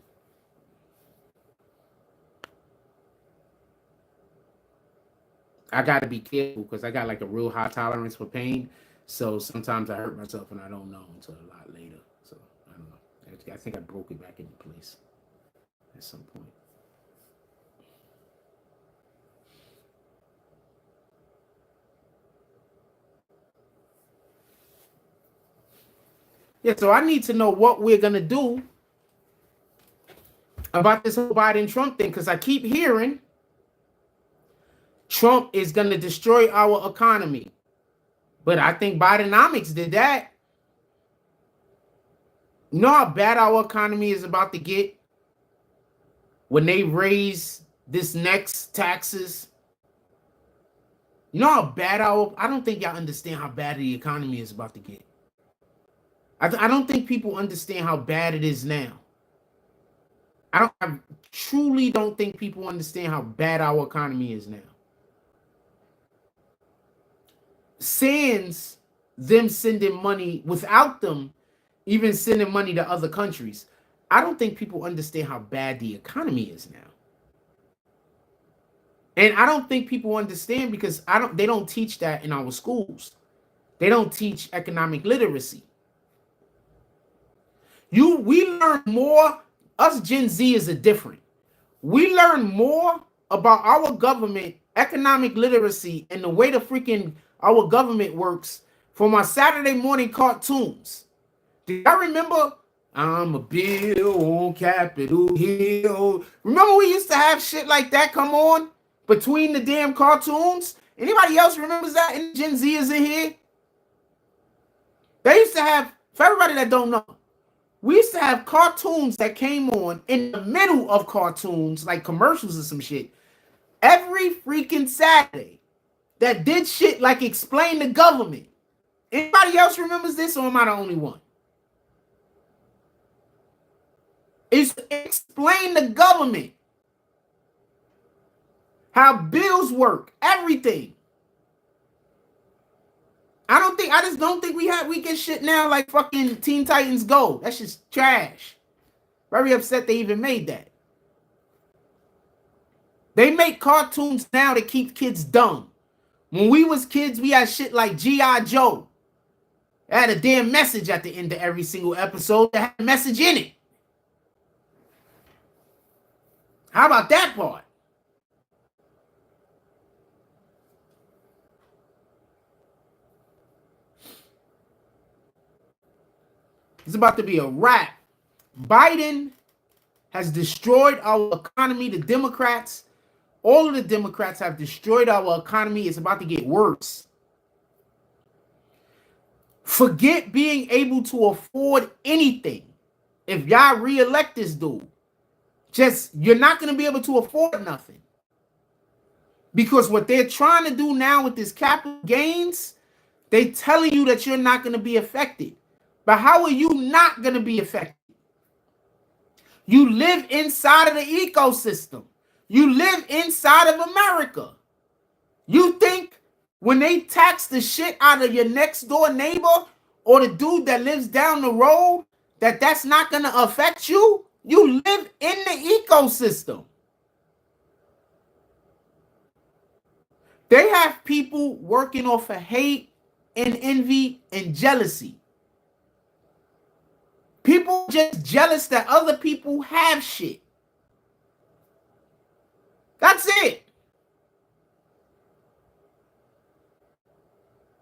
I got to be careful because I got like a real high tolerance for pain. So sometimes I hurt myself and I don't know until a lot later. So I don't know. I think I broke it back into place at some point. Yeah, so I need to know what we're going to do about this whole Biden-Trump thing because I keep hearing Trump is going to destroy our economy. But I think Bidenomics did that. You know how bad our economy is about to get when they raise this next taxes? You know how bad I don't think y'all understand how bad the economy is about to get. I don't think people understand how bad it is now. I truly don't think people understand how bad our economy is now. Sans them sending money, without them even sending money to other countries, I don't think people understand how bad the economy is now. And I don't think people understand because they don't teach that in our schools. They don't teach economic literacy. We learn more, us Gen Zers are different. We learn more about our government, economic literacy, and the way the freaking our government works from our Saturday morning cartoons. Do y'all remember? I'm a bill on Capitol Hill. Remember we used to have shit like that come on between the damn cartoons? Anybody else remembers that in Gen Z is in here? They used to have, for everybody that don't know, we used to have cartoons that came on in the middle of cartoons, like commercials or some shit, every freaking Saturday that did shit like explain the government. Anybody else remembers this, or am I the only one? It's explain the government, how bills work, everything. I just don't think we get shit now like fucking Teen Titans Go. That's just trash. Very upset they even made that. They make cartoons now to keep kids dumb. When we was kids, we had shit like G.I. Joe. It had a damn message at the end of every single episode that had a message in it. How about that part? It's about to be a wrap. Biden has destroyed our economy. The Democrats, all of the Democrats have destroyed our economy. It's about to get worse. Forget being able to afford anything. If y'all re-elect this dude, you're not going to be able to afford nothing. Because what they're trying to do now with this capital gains, they telling you that you're not going to be affected. But how are you not going to be affected? You live inside of the ecosystem. You live inside of America. You think when they tax the shit out of your next door neighbor or the dude that lives down the road, that that's not going to affect you? You live in the ecosystem. They have people working off of hate and envy and jealousy. People just jealous that other people have shit. That's it.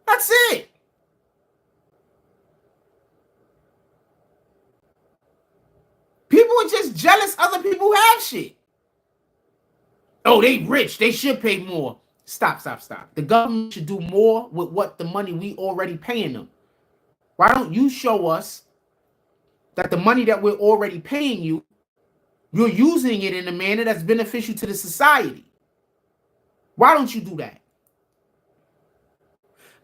That's it. People are just jealous other people have shit. Oh, they rich. They should pay more. Stop. The government should do more with what the money we already paying them. Why don't you show us that the money that we're already paying you, you're using it in a manner that's beneficial to the society? Why don't you do that?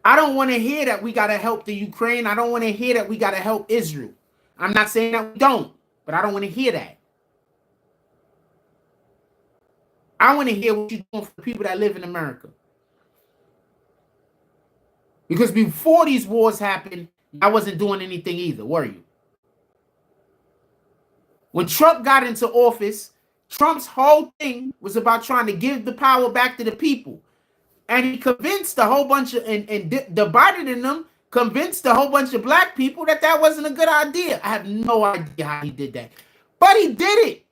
I don't want to hear that we got to help the Ukraine. I don't want to hear that we got to help Israel. I'm not saying that we don't, but I don't want to hear that. I want to hear what you're doing for the people that live in America. Because before these wars happened, I wasn't doing anything either, were you? When Trump got into office, Trump's whole thing was about trying to give the power back to the people. And he convinced a whole bunch of, and divided in them, convinced a whole bunch of black people that that wasn't a good idea. I have no idea how he did that. But he did it.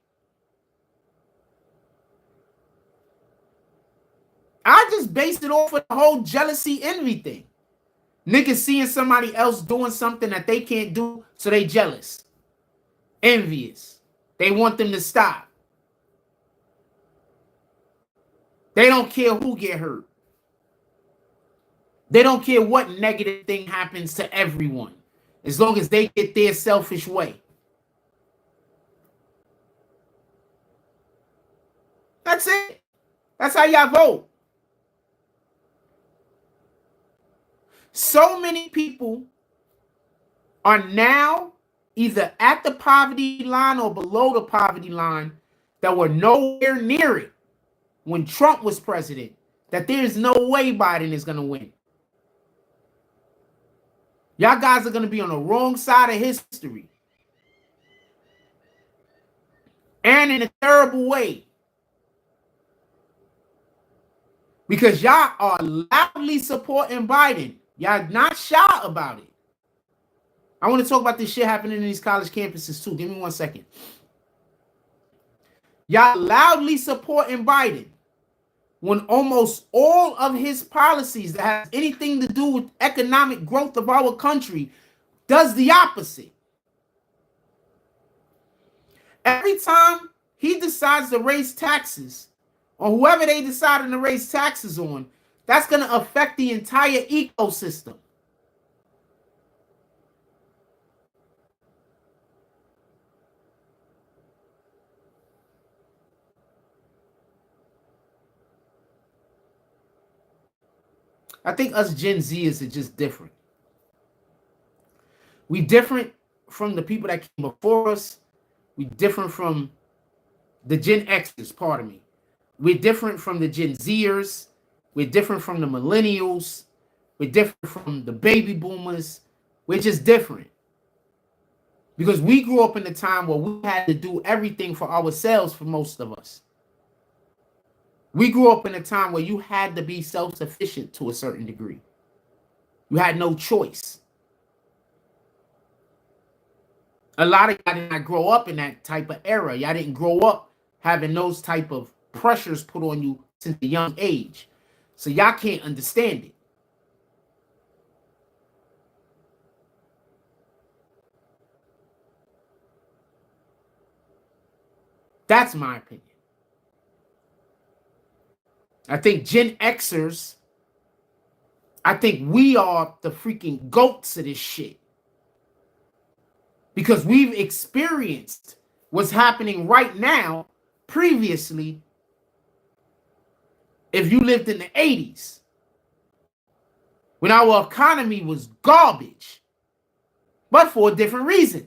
I just based it off of the whole jealousy, envy thing. Niggas seeing somebody else doing something that they can't do, so they jealous. Envious. They want them to stop. They don't care who get hurt. They don't care what negative thing happens to everyone, as long as they get their selfish way. That's it. That's how y'all vote. So many people are now either at the poverty line or below the poverty line that were nowhere near it when Trump was president, that there is no way Biden is going to win. Y'all guys are going to be on the wrong side of history. And in a terrible way. Because y'all are loudly supporting Biden. Y'all not shy about it. I want to talk about this shit happening in these college campuses too. Give me 1 second. Y'all loudly supporting Biden when almost all of his policies that have anything to do with economic growth of our country does the opposite. Every time he decides to raise taxes, or whoever they decided to raise taxes on, that's going to affect the entire ecosystem. I think us Gen Zers are just different. We different from the people that came before us. We different from the Gen Xers, pardon me. We're different from the Gen Zers. We're different from the millennials. We're different from the baby boomers. We're just different. Because we grew up in a time where we had to do everything for ourselves for most of us. We grew up in a time where you had to be self-sufficient to a certain degree. You had no choice. A lot of y'all did not grow up in that type of era. Y'all didn't grow up having those type of pressures put on you since a young age. So y'all can't understand it. That's my opinion. I think Gen Xers, I think we are the freaking goats of this shit. Because we've experienced what's happening right now previously if you lived in the 80s when our economy was garbage, but for a different reason.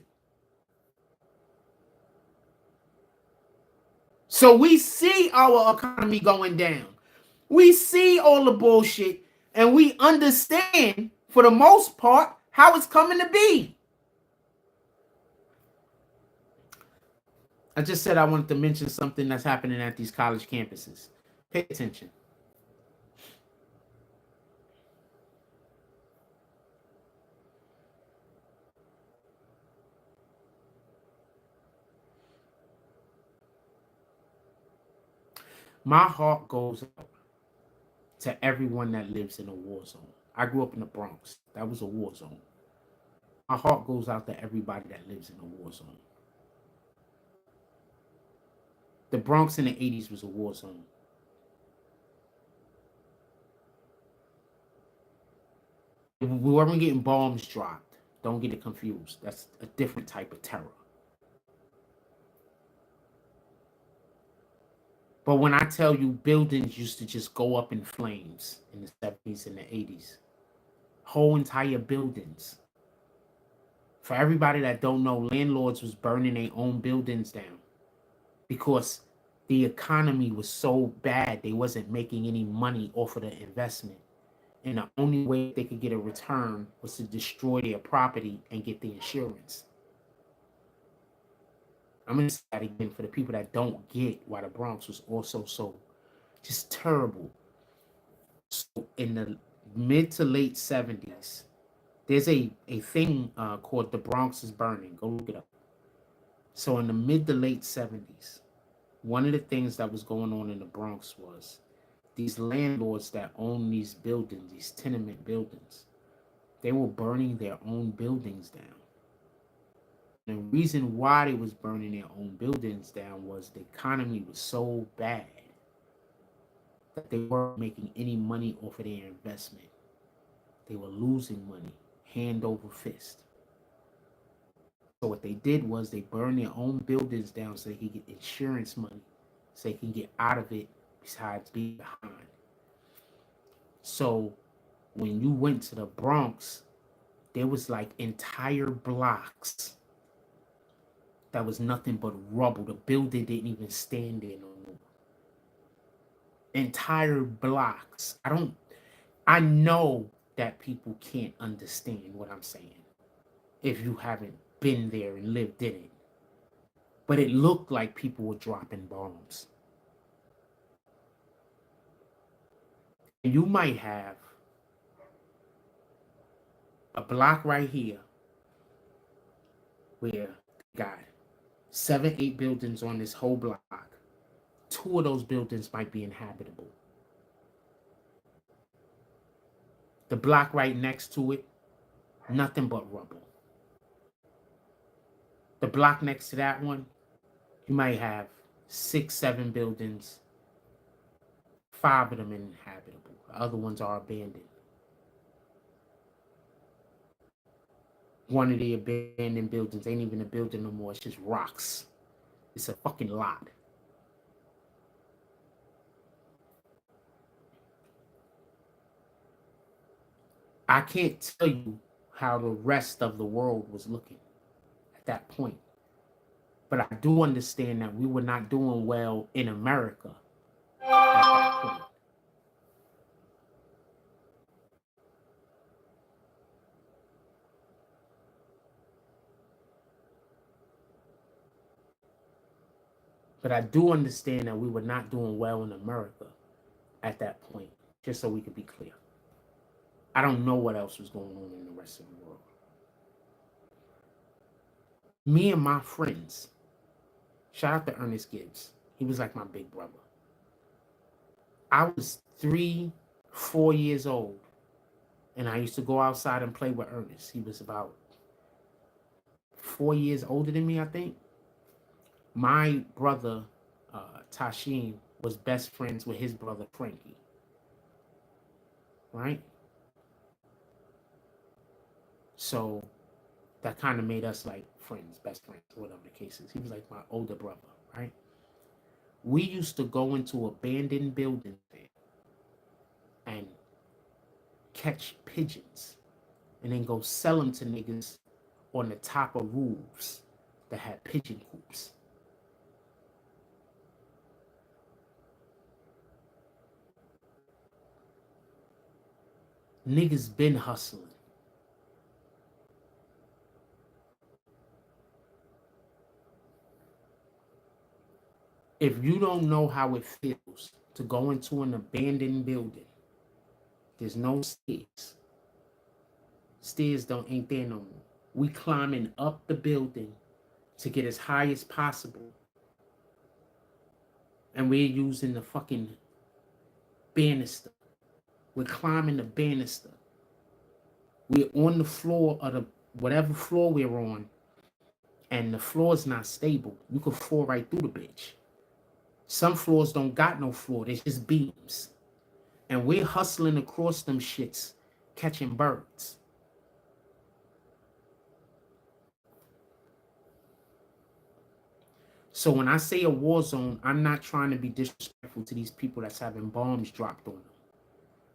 So we see our economy going down. We see all the bullshit and we understand, for the most part, how it's coming to be. I just said I wanted to mention something that's happening at these college campuses. Pay attention. My heart goes out to everyone that lives in a war zone. I grew up in the Bronx. That was a war zone. My heart goes out to everybody that lives in a war zone. The Bronx in the 80s was a war zone. We weren't getting bombs dropped. Don't get it confused. That's a different type of terror. But when I tell you buildings used to just go up in flames in the 70s and the 80s, whole entire buildings. For everybody that don't know, landlords was burning their own buildings down because the economy was so bad they wasn't making any money off of the investment. And the only way they could get a return was to destroy their property and get the insurance. I'm going to say that again for the people that don't get why the Bronx was also so just terrible. So in the mid to late 70s, there's a thing called The Bronx is Burning. Go look it up. So in the mid to late 70s, one of the things that was going on in the Bronx was these landlords that own these buildings, these tenement buildings, they were burning their own buildings down. And the reason why they was burning their own buildings down was the economy was so bad that they weren't making any money off of their investment. They were losing money, hand over fist. So what they did was they burned their own buildings down so they could get insurance money, so they can get out of it besides being behind. So when you went to the Bronx, there was like entire blocks that was nothing but rubble. The building didn't even stand there no more. Entire blocks. I know that people can't understand what I'm saying if you haven't been there and lived in it. But it looked like people were dropping bombs. And you might have a block right here where you got 7, 8 buildings on this whole block. 2 of those buildings might be inhabitable. The block right next to it, nothing but rubble. The block next to that one, you might have 6, 7 buildings, 5 of them inhabitable. The other ones are abandoned. One of the abandoned buildings ain't even a building no more. It's just rocks. It's a fucking lot. I can't tell you how the rest of the world was looking at that point. But I do understand that we were not doing well in America at that point. But I do understand that we were not doing well in America at that point, just so we could be clear. I don't know what else was going on in the rest of the world. Me and my friends, shout out to Ernest Gibbs. He was like my big brother. I was 3, 4 years old, and I used to go outside and play with Ernest. He was about 4 years older than me, I think. My brother, Tashim, was best friends with his brother, Frankie. Right? So that kind of made us like friends, best friends, whatever the case is. He was like my older brother, right? We used to go into abandoned buildings and catch pigeons and then go sell them to niggas on the top of roofs that had pigeon coops. Niggas been hustling. If you don't know how it feels to go into an abandoned building, there's no stairs. Stairs ain't there no more. We climbing up the building to get as high as possible. And we're using the fucking banister. We're climbing the banister. We're on the floor of the whatever floor we're on, and the floor is not stable. You could fall right through the bitch. Some floors don't got no floor. There's just beams. And we're hustling across them shits, catching birds. So when I say a war zone, I'm not trying to be disrespectful to these people that's having bombs dropped on them.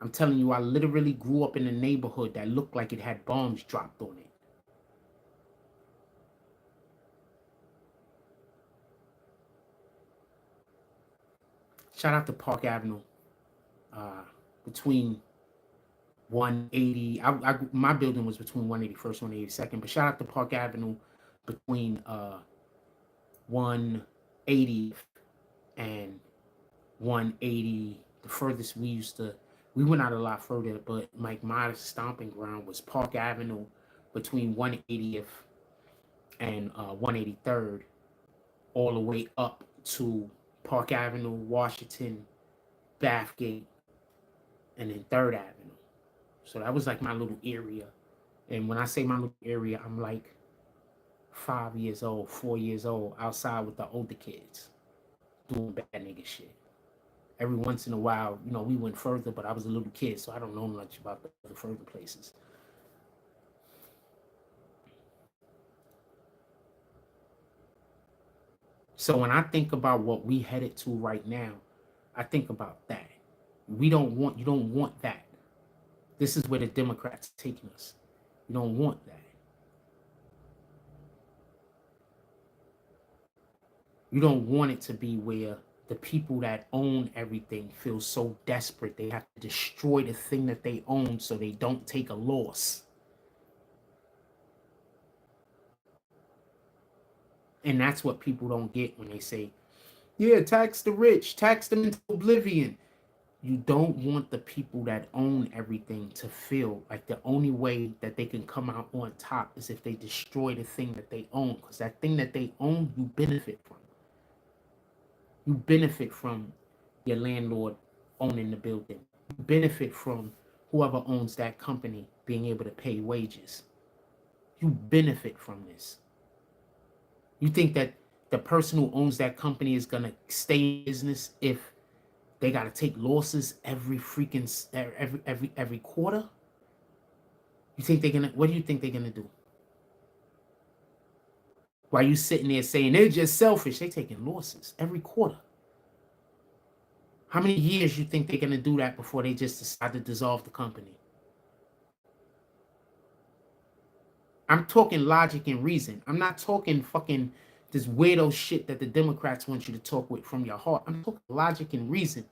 I'm telling you, I literally grew up in a neighborhood that looked like it had bombs dropped on it. Shout out to Park Avenue. Between 180, my building was between 181st and 182nd, but shout out to Park Avenue between 180 and 180. The furthest we went out a lot further, but my stomping ground was Park Avenue between 180th and 183rd, all the way up to Park Avenue, Washington, Bathgate, and then 3rd Avenue. So that was like my little area. And when I say my little area, I'm like 5 years old, 4 years old, outside with the older kids doing bad nigga shit. Every once in a while, you know, we went further, but I was a little kid, so I don't know much about the further places. So when I think about what we headed to right now, I think about that. You don't want that. This is where the Democrats are taking us. You don't want that. You don't want it to be where the people that own everything feel so desperate they have to destroy the thing that they own so they don't take a loss. And that's what people don't get when they say, yeah, tax the rich, tax them into oblivion. You don't want the people that own everything to feel like the only way that they can come out on top is if they destroy the thing that they own, because that thing that they own, you benefit from. You benefit from your landlord owning the building. You benefit from whoever owns that company being able to pay wages. You benefit from this. You think that the person who owns that company is going to stay in business if they got to take losses every quarter? You think they're going to, what do you think they're going to do? While you sitting there saying they're just selfish, they're taking losses every quarter. How many years you think they're going to do that before they just decide to dissolve the company? I'm talking logic and reason. I'm not talking fucking this weirdo shit that the Democrats want you to talk with from your heart. I'm talking logic and reason.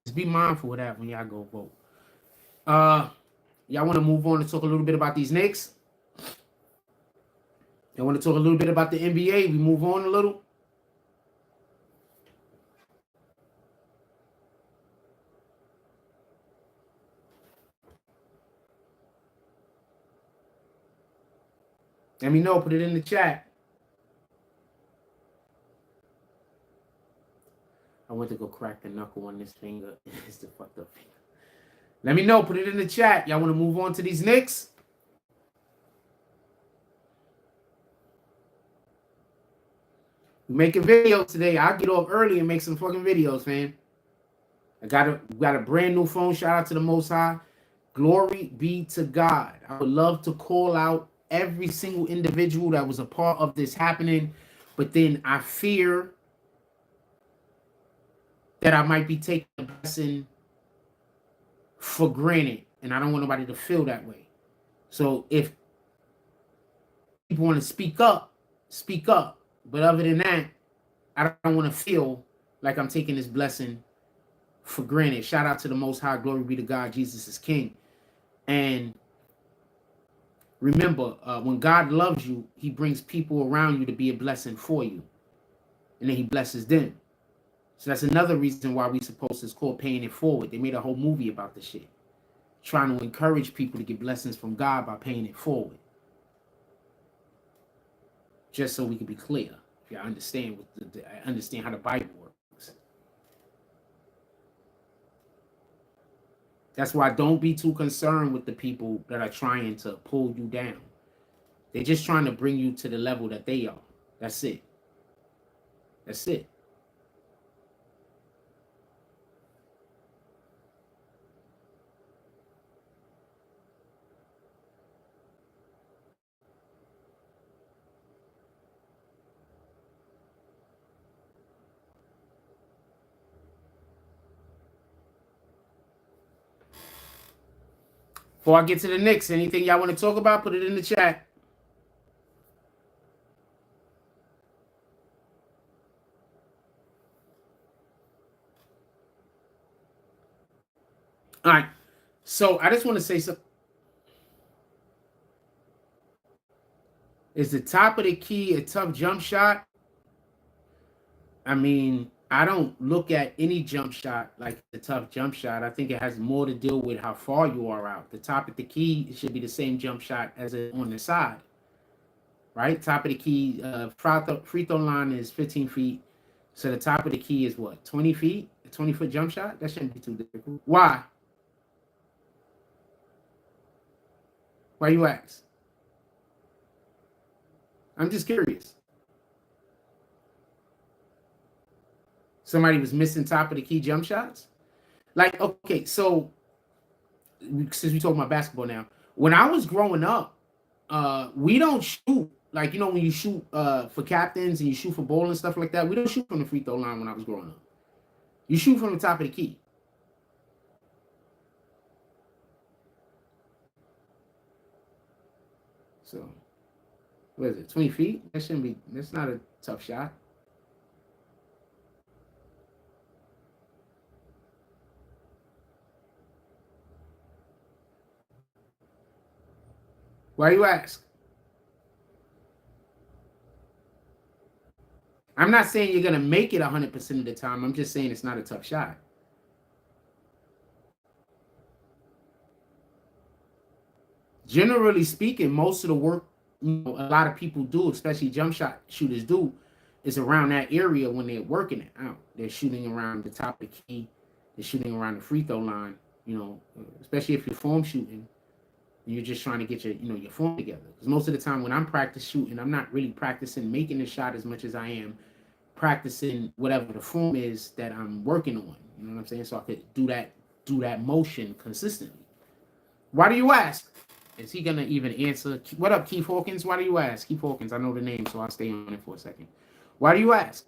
Just be mindful of that when y'all go vote. Y'all want to move on and talk a little bit about these Knicks? Y'all want to talk a little bit about the NBA? We move on a little. Let me know. Put it in the chat. I went to go crack the knuckle on this finger. It's the fucked up finger. Let me know. Put it in the chat. Y'all want to move on to these Knicks? We making videos today. I'll get off early and make some fucking videos, fam. I got a brand new phone. Shout out to the Most High. Glory be to God. I would love to call out every single individual that was a part of this happening, but then I fear that I might be taking a blessing for granted, and I don't want nobody to feel that way. So if people want to speak up, speak up. But other than that, I don't want to feel like I'm taking this blessing for granted. Shout out to the Most High. Glory be to God. Jesus is King. And remember, when God loves you, he brings people around you to be a blessing for you. And then he blesses them. So that's another reason why we supposed to call paying it forward. They made a whole movie about this shit. Trying to encourage people to get blessings from God by paying it forward. Just so we can be clear. If you understand understand how the Bible works. That's why don't be too concerned with the people that are trying to pull you down. They're just trying to bring you to the level that they are. That's it. That's it. Before I get to the Knicks, anything y'all want to talk about, put it in the chat. All right. So I just want to say something. Is the top of the key a tough jump shot? I mean, I don't look at any jump shot like a tough jump shot. I think it has more to deal with how far you are out. The top of the key should be the same jump shot as it on the side, right? Top of the key, free throw line is 15 feet. So the top of the key is what, 20 feet? A 20-foot jump shot? That shouldn't be too difficult. Why? Why you ask? I'm just curious. Somebody was missing top of the key jump shots? Like, okay, so since we talking about basketball now, when I was growing up, we don't shoot like, you know, when you shoot for captains and you shoot for bowl and stuff like that. We don't shoot from the free throw line when I was growing up. You shoot from the top of the key. So, what is it? 20 feet? That shouldn't be. That's not a tough shot. Why you ask? I'm not saying you're gonna make it 100% of the time. I'm just saying it's not a tough shot. Generally speaking, most of the work, you know, a lot of people do, especially jump shot shooters do, is around that area when they're working it out. They're shooting around the top of the key. They're shooting around the free throw line. You know, especially if you're form shooting. You're just trying to get your, you know, your form together. Because most of the time when I'm practice shooting, I'm not really practicing making the shot as much as I am practicing whatever the form is that I'm working on. You know what I'm saying? So I could do that motion consistently. Why do you ask? Is he gonna even answer? What up, Keith Hawkins? Why do you ask? Keith Hawkins, I know the name, so I'll stay on it for a second. Why do you ask?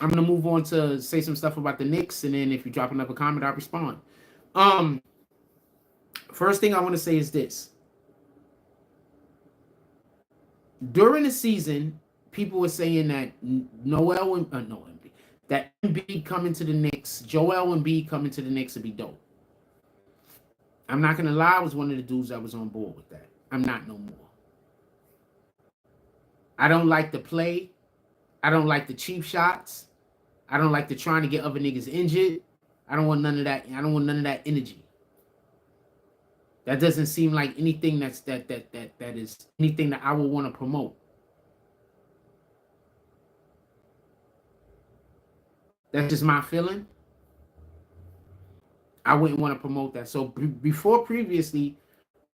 I'm gonna move on to say some stuff about the Knicks, and then if you drop another comment, I'll respond. First thing I want to say is this. During the season, people were saying that that Embiid coming to the Knicks, Joel Embiid coming to the Knicks would be dope. I'm not gonna lie, I was one of the dudes that was on board with that. I'm not no more. I don't like the play. I don't like the cheap shots. I don't like the trying to get other niggas injured. I don't want none of that. I don't want none of that energy. That doesn't seem like anything that is anything that I would want to promote. That's just my feeling. I wouldn't want to promote that. So before previously,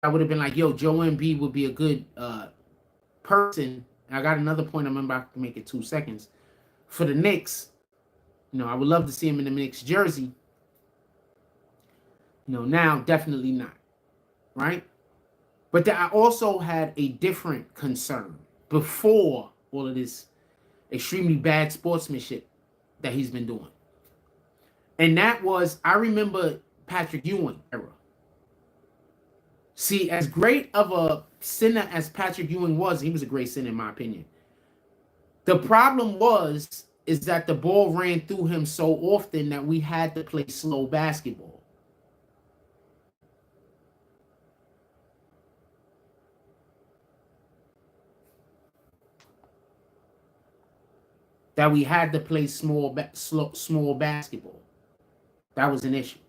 I would have been like, yo, Joe Embiid would be a good person. And I got another point. I remember I can make it 2 seconds. For the Knicks, you know, I would love to see him in the Knicks jersey. You know, now definitely not. Right? But I also had a different concern before all of this extremely bad sportsmanship that he's been doing. And that was, I remember Patrick Ewing era. See, as great of a center as Patrick Ewing was, he was a great center in my opinion. The problem was is that the ball ran through him so often that we had to play slow basketball. That we had to play small basketball. That was an issue.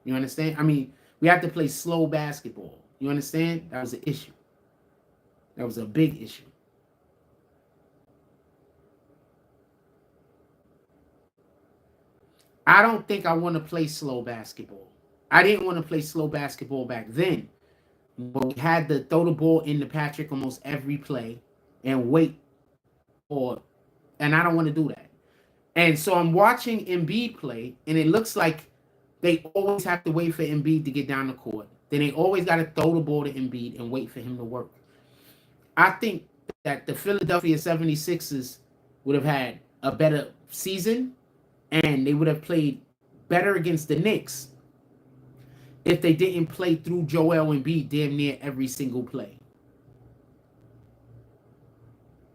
You understand? I mean, we had to play slow basketball. You understand? That was an issue. That was a big issue. I don't think I want to play slow basketball. I didn't want to play slow basketball back then. But we had to throw the ball into Patrick almost every play and wait for, and I don't want to do that. And so I'm watching Embiid play, and it looks like they always have to wait for Embiid to get down the court. Then they always got to throw the ball to Embiid and wait for him to work. I think that the Philadelphia 76ers would have had a better season, and they would have played better against the Knicks if they didn't play through Joel Embiid damn near every single play.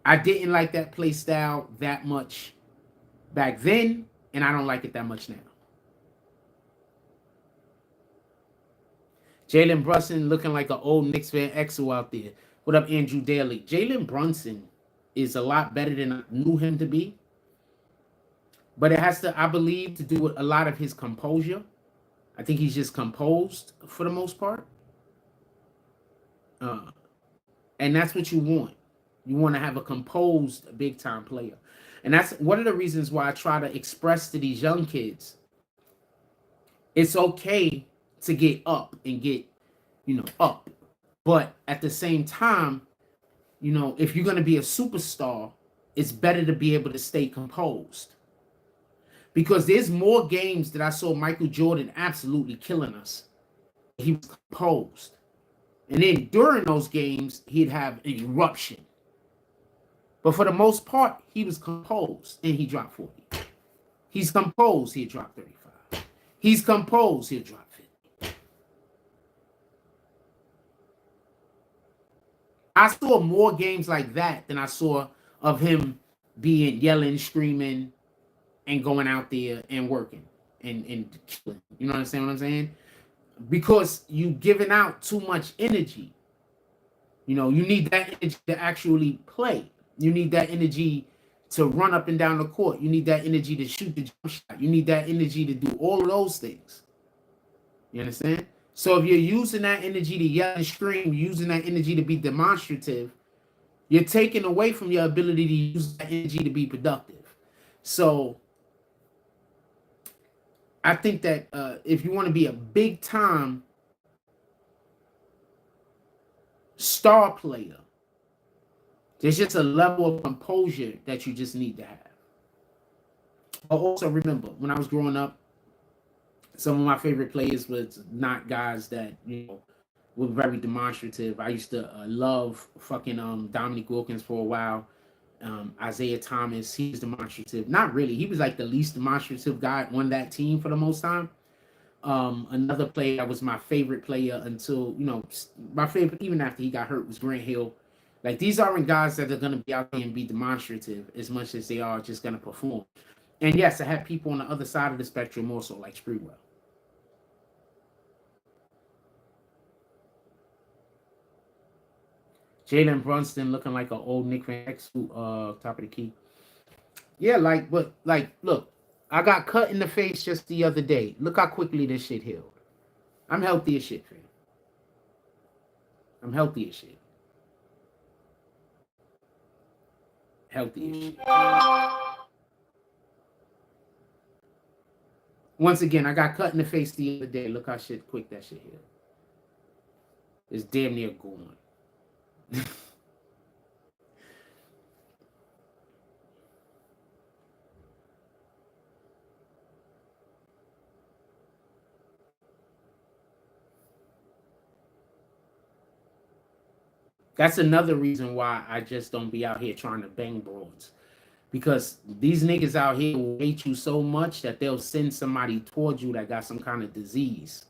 I didn't like that play style that much back then, and I don't like it that much now. Jalen Brunson looking like an old Knicks fan exo out there. What up, Andrew Daly? Jalen Brunson is a lot better than I knew him to be. But it has to, I believe, to do with a lot of his composure. I think he's just composed for the most part. And that's what you want. You want to have a composed big-time player. And that's one of the reasons why I try to express to these young kids, it's okay to get up and get, up. But at the same time, if you're going to be a superstar, it's better to be able to stay composed. Because there's more games that I saw Michael Jordan absolutely killing us. He was composed. And then during those games, he'd have an eruption. But for the most part, he was composed and he dropped 40. He's composed, he'd drop 35. He's composed, he'll drop 50. I saw more games like that than I saw of him being yelling, screaming, and going out there and working and killing. You know what I'm saying? Because you giving out too much energy. You need that energy to actually play. You need that energy to run up and down the court. You need that energy to shoot the jump shot. You need that energy to do all of those things. You understand? So if you're using that energy to yell and scream, using that energy to be demonstrative, you're taking away from your ability to use that energy to be productive. So I think that if you want to be a big-time star player, there's just a level of composure that you just need to have. But also remember, when I was growing up, some of my favorite players was not guys that, were very demonstrative. I used to love fucking Dominique Wilkins for a while. Isaiah Thomas, he was demonstrative. Not really. He was like the least demonstrative guy on that team for the most time. Another player that was my favorite player until, my favorite, even after he got hurt, was Grant Hill. Like, these aren't guys that are going to be out there and be demonstrative as much as they are just going to perform. And yes, I have people on the other side of the spectrum also, like Sprewell. Jalen Brunson looking like an old Nick Van X, top of the key. Yeah, look, I got cut in the face just the other day. Look how quickly this shit healed. I'm healthy as shit, fam. I'm healthy as shit. Healthy as shit. Once again, I got cut in the face the other day. Look how quick that shit healed. It's damn near gone. That's another reason why I just don't be out here trying to bang broads. Because these niggas out here will hate you so much that they'll send somebody towards you that got some kind of disease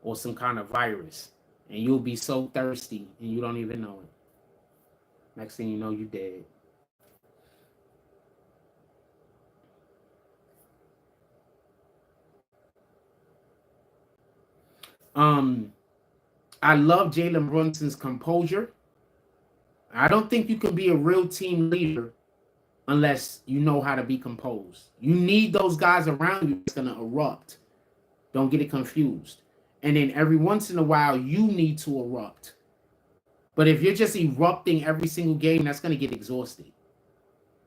or some kind of virus. And you'll be so thirsty and you don't even know it. Next thing you know, you dead. I love Jalen Brunson's composure. I don't think you can be a real team leader unless you know how to be composed. You need those guys around you that's gonna erupt. Don't get it confused. And then every once in a while, you need to erupt. But if you're just erupting every single game, that's gonna get exhausted.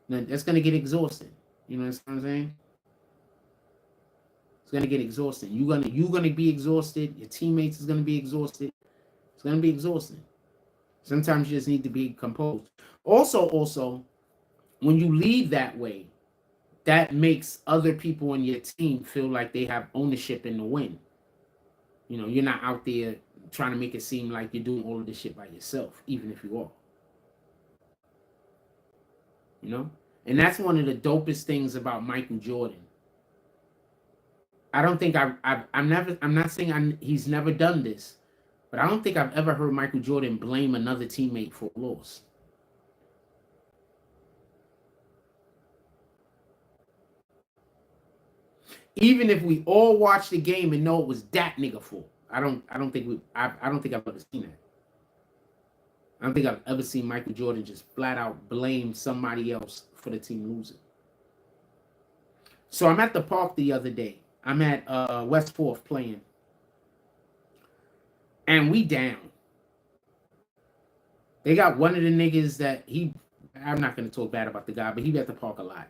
That's gonna get exhausted. You know what I'm saying? It's gonna get exhausted. You're gonna be exhausted. Your teammates is gonna be exhausted. It's gonna be exhausting. Sometimes you just need to be composed. Also, when you lead that way, that makes other people on your team feel like they have ownership in the win. You know, you're not out there trying to make it seem like you're doing all of this shit by yourself, even if you are. You know? And that's one of the dopest things about Michael Jordan. I don't think I'm not saying he's never done this, but I don't think I've ever heard Michael Jordan blame another teammate for a loss. Even if we all watch the game and know it was that nigga fault, I don't think I've ever seen that. I don't think I've ever seen Michael Jordan just flat out blame somebody else for the team losing. So I'm at the park the other day. I'm at West 4th playing. And we down. They got one of the niggas that I'm not going to talk bad about the guy, but he be at the park a lot.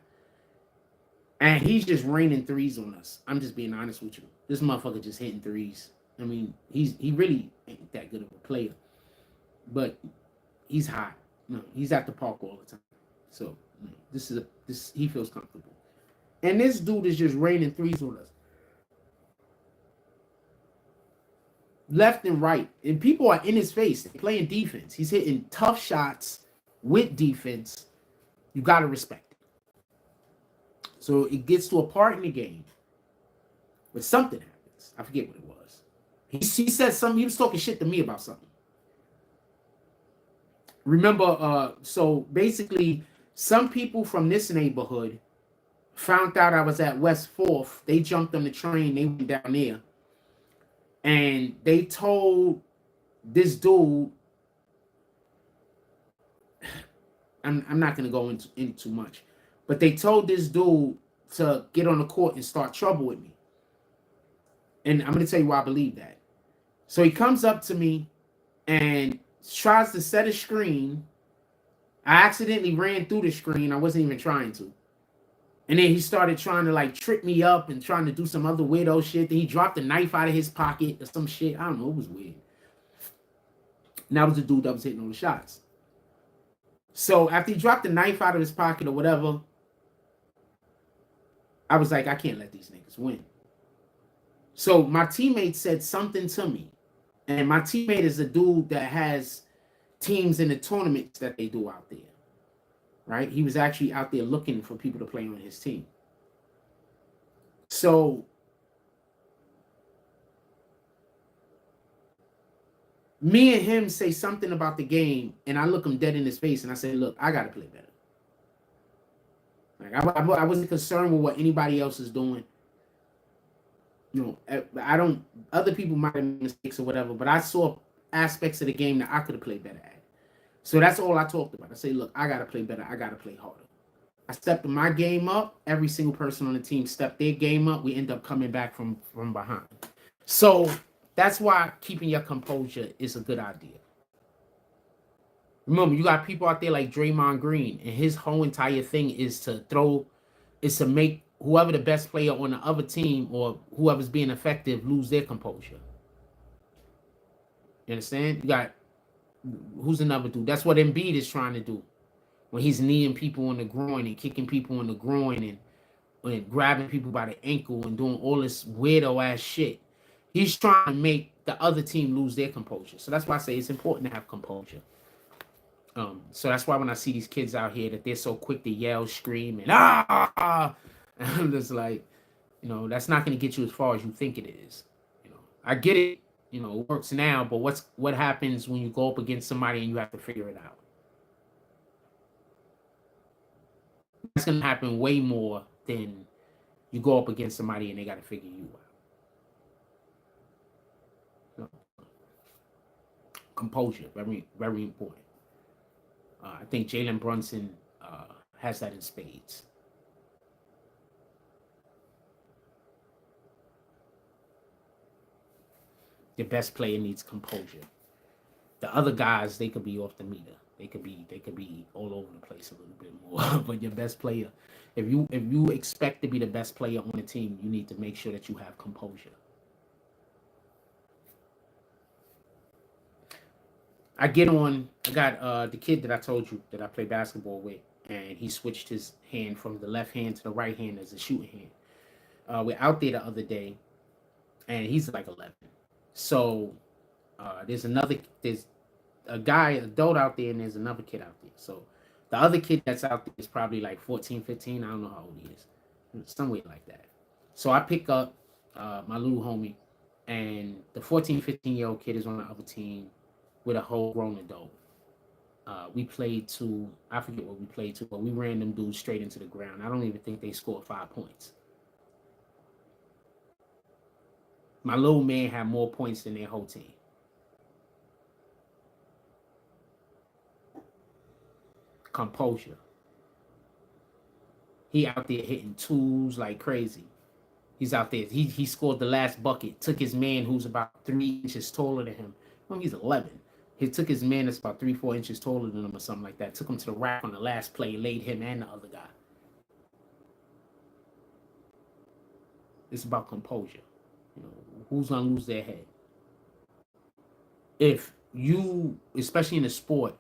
And he's just raining threes on us. I'm just being honest with you. This motherfucker just hitting threes. I mean, he really ain't that good of a player. But he's hot. No, he's at the park all the time. So he feels comfortable. And this dude is just raining threes on us. Left and right. And people are in his face. They're playing defense. He's hitting tough shots with defense. You got to respect it. So it gets to a part in the game where something happens. I forget what it was. He said something. He was talking shit to me about something. Remember, so basically, some people from this neighborhood found out I was at West 4th. They jumped on the train. They went down there. And they told this dude, I'm not going to go into too much, but they told this dude to get on the court and start trouble with me. And I'm going to tell you why I believe that. So he comes up to me and tries to set a screen. I accidentally ran through the screen. I wasn't even trying to. And then he started trying to like trip me up and trying to do some other weirdo shit. Then he dropped a knife out of his pocket or some shit. I don't know. It was weird. And that was the dude that was hitting all the shots. So after he dropped the knife out of his pocket or whatever, I was like, I can't let these niggas win. So my teammate said something to me. And my teammate is a dude that has teams in the tournaments that they do out there. Right? He was actually out there looking for people to play on his team. So me and him say something about the game, and I look him dead in his face, and I say, look, I got to play better. Like, I wasn't concerned with what anybody else is doing. You know, other people might have made mistakes or whatever, but I saw aspects of the game that I could have played better at. So that's all I talked about. I say, look, I got to play better. I got to play harder. I stepped my game up. Every single person on the team stepped their game up. We end up coming back from behind. So that's why keeping your composure is a good idea. Remember, you got people out there like Draymond Green, and his whole entire thing is to make whoever the best player on the other team or whoever's being effective lose their composure. You understand? You got, who's another dude? That's what Embiid is trying to do. When he's kneeing people in the groin and kicking people in the groin and grabbing people by the ankle and doing all this weirdo ass shit. He's trying to make the other team lose their composure. So that's why I say it's important to have composure. So that's why when I see these kids out here that they're so quick to yell, scream, and I'm just like, you know, that's not going to get you as far as you think it is. You know, I get it. You know, it works now, but what happens when you go up against somebody and you have to figure it out? That's going to happen way more than you go up against somebody and they got to figure you out. composure, very, very important. I think Jalen Brunson has that in spades. The best player needs composure. The other guys, they could be off the meter. They could be all over the place a little bit more. But your best player, if you expect to be the best player on the team, you need to make sure that you have composure. I got the kid that I told you that I play basketball with, and he switched his hand from the left hand to the right hand as a shooting hand. We're out there the other day, and he's like 11. So there's a guy, adult out there, and there's another kid out there. So the other kid that's out there is probably like 14, 15. I don't know how old he is. Somewhere like that. So I pick up my little homie, and the 14, 15-year-old kid is on the other team with a whole grown adult. We played to, I forget what we played to, but we ran them dudes straight into the ground. I don't even think they scored 5 points. My little man had more points than their whole team. Composure. He out there hitting twos like crazy. He's out there. He scored the last bucket. Took his man who's about 3 inches taller than him. Well, he's 11. He took his man that's about 3, 4 inches taller than him or something like that. Took him to the rack on the last play. Laid him and the other guy. It's about composure. You know, who's gonna lose their head? If you, especially in a sport,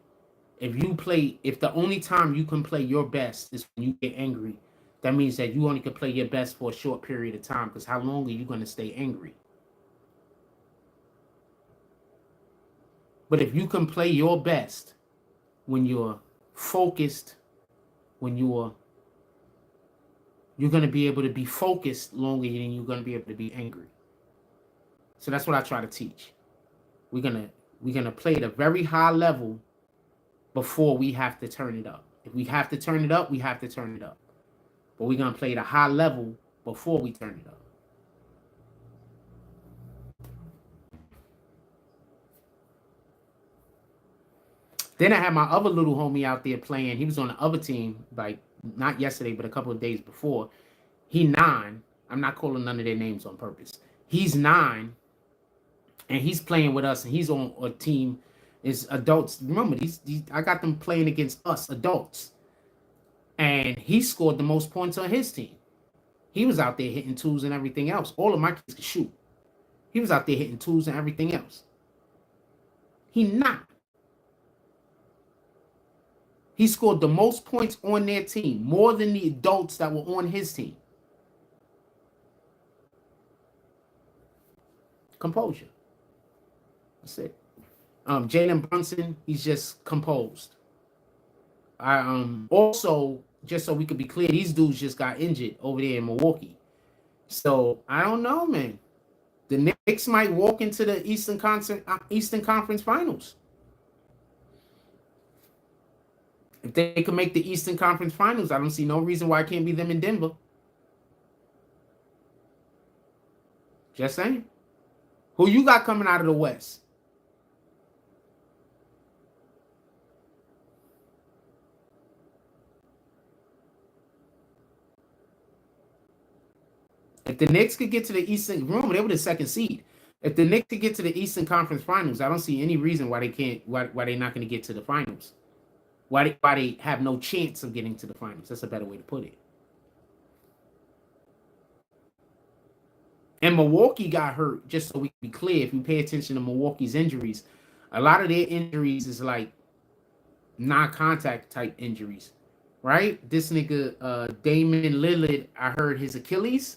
if the only time you can play your best is when you get angry, that means that you only can play your best for a short period of time, because how long are you going to stay angry? But if you can play your best when you're focused, when you're going to be able to be focused longer than you're going to be able to be angry. So that's what I try to teach. We're going to play at a very high level before we have to turn it up. If we have to turn it up, we have to turn it up. But we're going to play at a high level before we turn it up. Then I had my other little homie out there playing. He was on the other team, like not yesterday, but a couple of days before. He 9. I'm not calling none of their names on purpose. He's 9, and he's playing with us, and he's on a team. Is adults. Remember, these I got them playing against us, adults. And he scored the most points on his team. He was out there hitting twos and everything else. All of my kids could shoot. He was out there hitting twos and everything else. He not. He scored the most points on their team, more than the adults that were on his team. Composure. That's it. Jalen Brunson, he's just composed. Also, just so we could be clear, these dudes just got injured over there in Milwaukee. So I don't know, man. The Knicks might walk into the Eastern Conference Finals. If they can make the Eastern Conference Finals, I don't see no reason why it can't be them in Denver. Just saying. Who you got coming out of the West? If the Knicks could get to the Eastern, remember they were the 2nd seed. If the Knicks could get to the Eastern Conference Finals, I don't see any reason why they can't. Why they're not going to get to the finals. Why they have no chance of getting to the finals. That's a better way to put it. And Milwaukee got hurt. Just so we can be clear, if you pay attention to Milwaukee's injuries, a lot of their injuries is like non-contact type injuries, right? This nigga Damian Lillard, I heard his Achilles.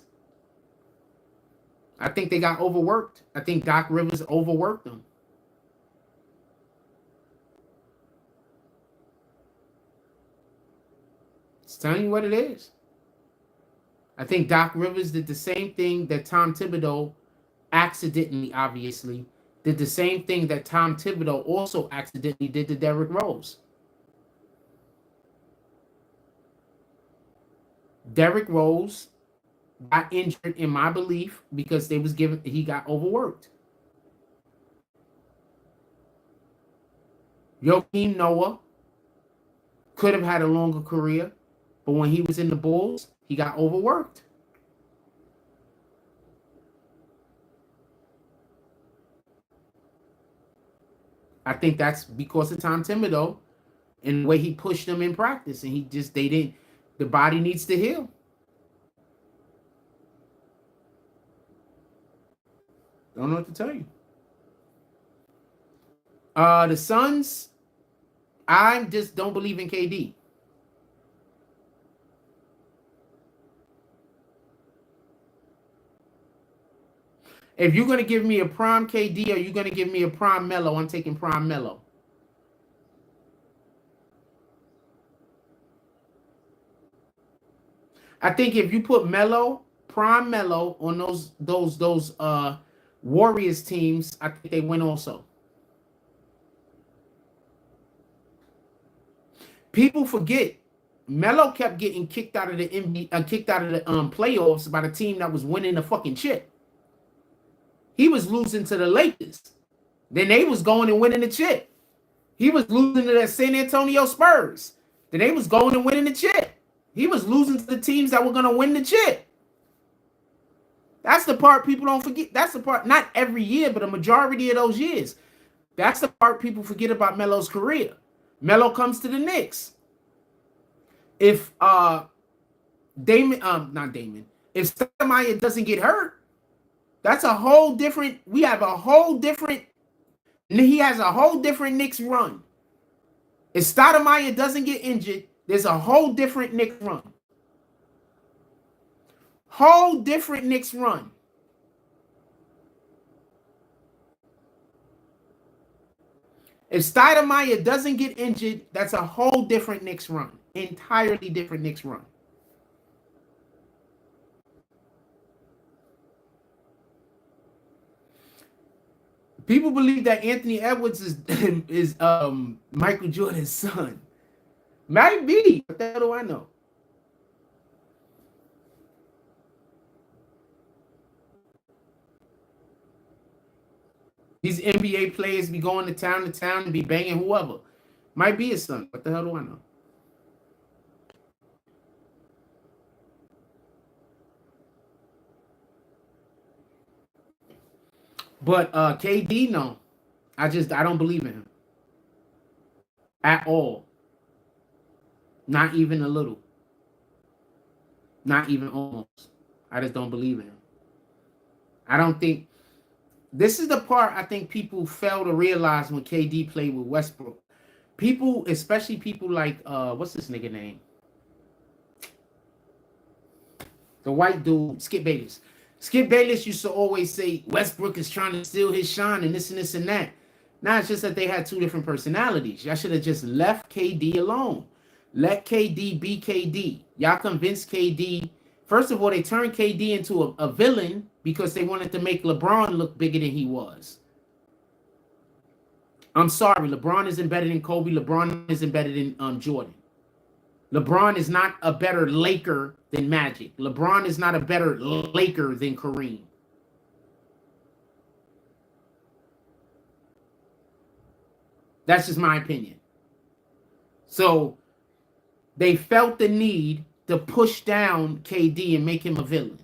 I think they got overworked. I think Doc Rivers overworked them. It's telling you what it is. I think Doc Rivers did the same thing that Tom Thibodeau accidentally, obviously, did the same thing that Tom Thibodeau also accidentally did to Derrick Rose. Derrick Rose got injured, in my belief, because he got overworked. Joakim Noah could have had a longer career, but when he was in the Bulls, he got overworked. I think that's because of Tom Thibodeau and the way he pushed them in practice, and they didn't. The body needs to heal. Don't know what to tell you. The Suns, I just don't believe in KD. If you're going to give me a prime KD or you're going to give me a prime Melo, I'm taking prime Melo. I think if you put prime Melo on those Warriors teams, I think they win also. People forget Melo kept getting kicked out of the playoffs by the team that was winning the fucking chip. He was losing to the Lakers. Then they was going and winning the chip. He was losing to the San Antonio Spurs. Then they was going and winning the chip. He was losing to the teams that were going to win the chip. That's the part people don't forget. That's the part, not every year, but a majority of those years. That's the part people forget about Melo's career. Melo comes to the Knicks. If if Stoudemire doesn't get hurt, that's a whole different. He has a whole different Knicks run. If Stoudemire doesn't get injured, there's a whole different Knicks run. Whole different Knicks run. If Stoudemire doesn't get injured, that's a whole different Knicks run. Entirely different Knicks run. People believe that Anthony Edwards is Michael Jordan's son. Might be. What the hell do I know? These NBA players be going to town and be banging whoever. Might be his son. What the hell do I know? But KD, no. I don't believe in him. At all. Not even a little. Not even almost. I just don't believe in him. I don't think. This is the part I think people fail to realize when KD played with Westbrook. People, especially people like, what's this nigga name? The white dude, Skip Bayless. Skip Bayless used to always say Westbrook is trying to steal his shine and this and this and that. Now it's just that they had two different personalities. Y'all should have just left KD alone. Let KD be KD. Y'all convinced KD. First of all, they turned KD into a villain because they wanted to make LeBron look bigger than he was. I'm sorry, LeBron isn't better than Kobe. LeBron isn't better than Jordan. LeBron is not a better Laker than Magic. LeBron is not a better Laker than Kareem. That's just my opinion. So they felt the need to push down KD and make him a villain.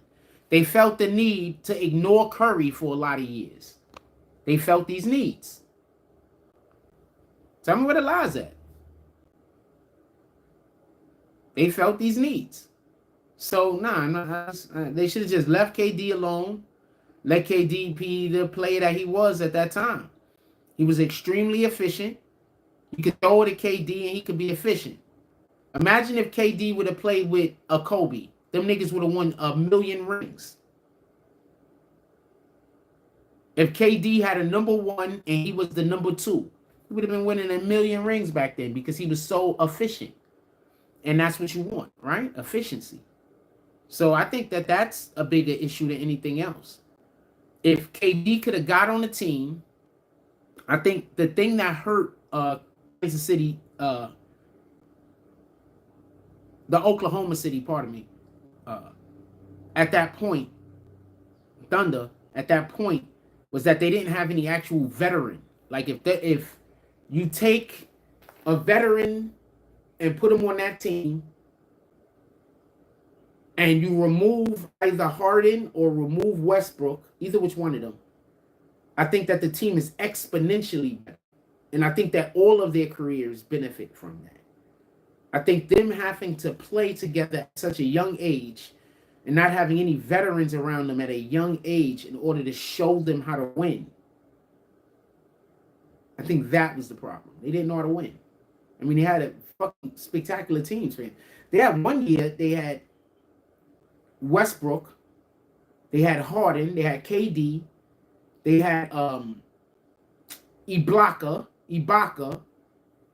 They felt the need to ignore Curry for a lot of years. They felt these needs. Tell me where the lie's at. They felt these needs. So, they should have just left KD alone. Let KD be the player that he was at that time. He was extremely efficient. You could throw it at KD and he could be efficient. Imagine if KD would have played with a Kobe. Them niggas would have won 1,000,000 rings. If KD had a number 1 and he was the number 2, he would have been winning 1,000,000 rings back then because he was so efficient. And that's what you want, right? Efficiency. So I think that that's a bigger issue than anything else. If KD could have got on the team, I think the thing that hurt Kansas City, the Oklahoma City, pardon me, at that point, Thunder, at that point, was that they didn't have any actual veteran. Like if You take a veteran and put him on that team, and you remove either Harden or remove Westbrook, either which one of them, I think that the team is exponentially better. And I think that all of their careers benefit from that. I think them having to play together at such a young age and not having any veterans around them at a young age in order to show them how to win, I think that was the problem. They didn't know how to win. I mean, they had a fucking spectacular teams, man. They had one year, they had Westbrook, they had Harden, they had KD, they had Ibaka,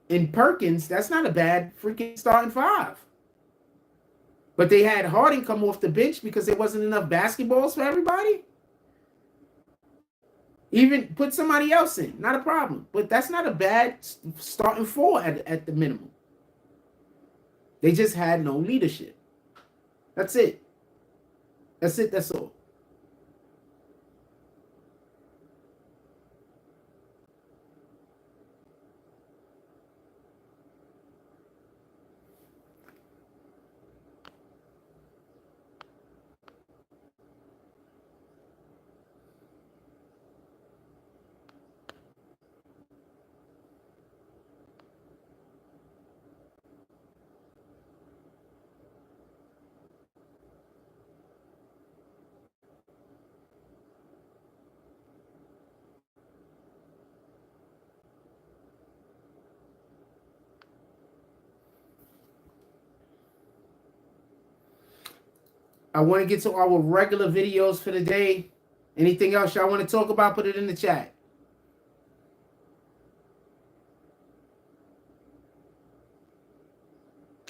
and Perkins. That's not a bad freaking starting five. But they had Harden come off the bench because there wasn't enough basketballs for everybody. Even put somebody else in, not a problem. But that's not a bad starting four at the minimum. They just had no leadership. That's it. That's it. That's all. I want to get to our regular videos for the day. Anything else y'all want to talk about, put it in the chat.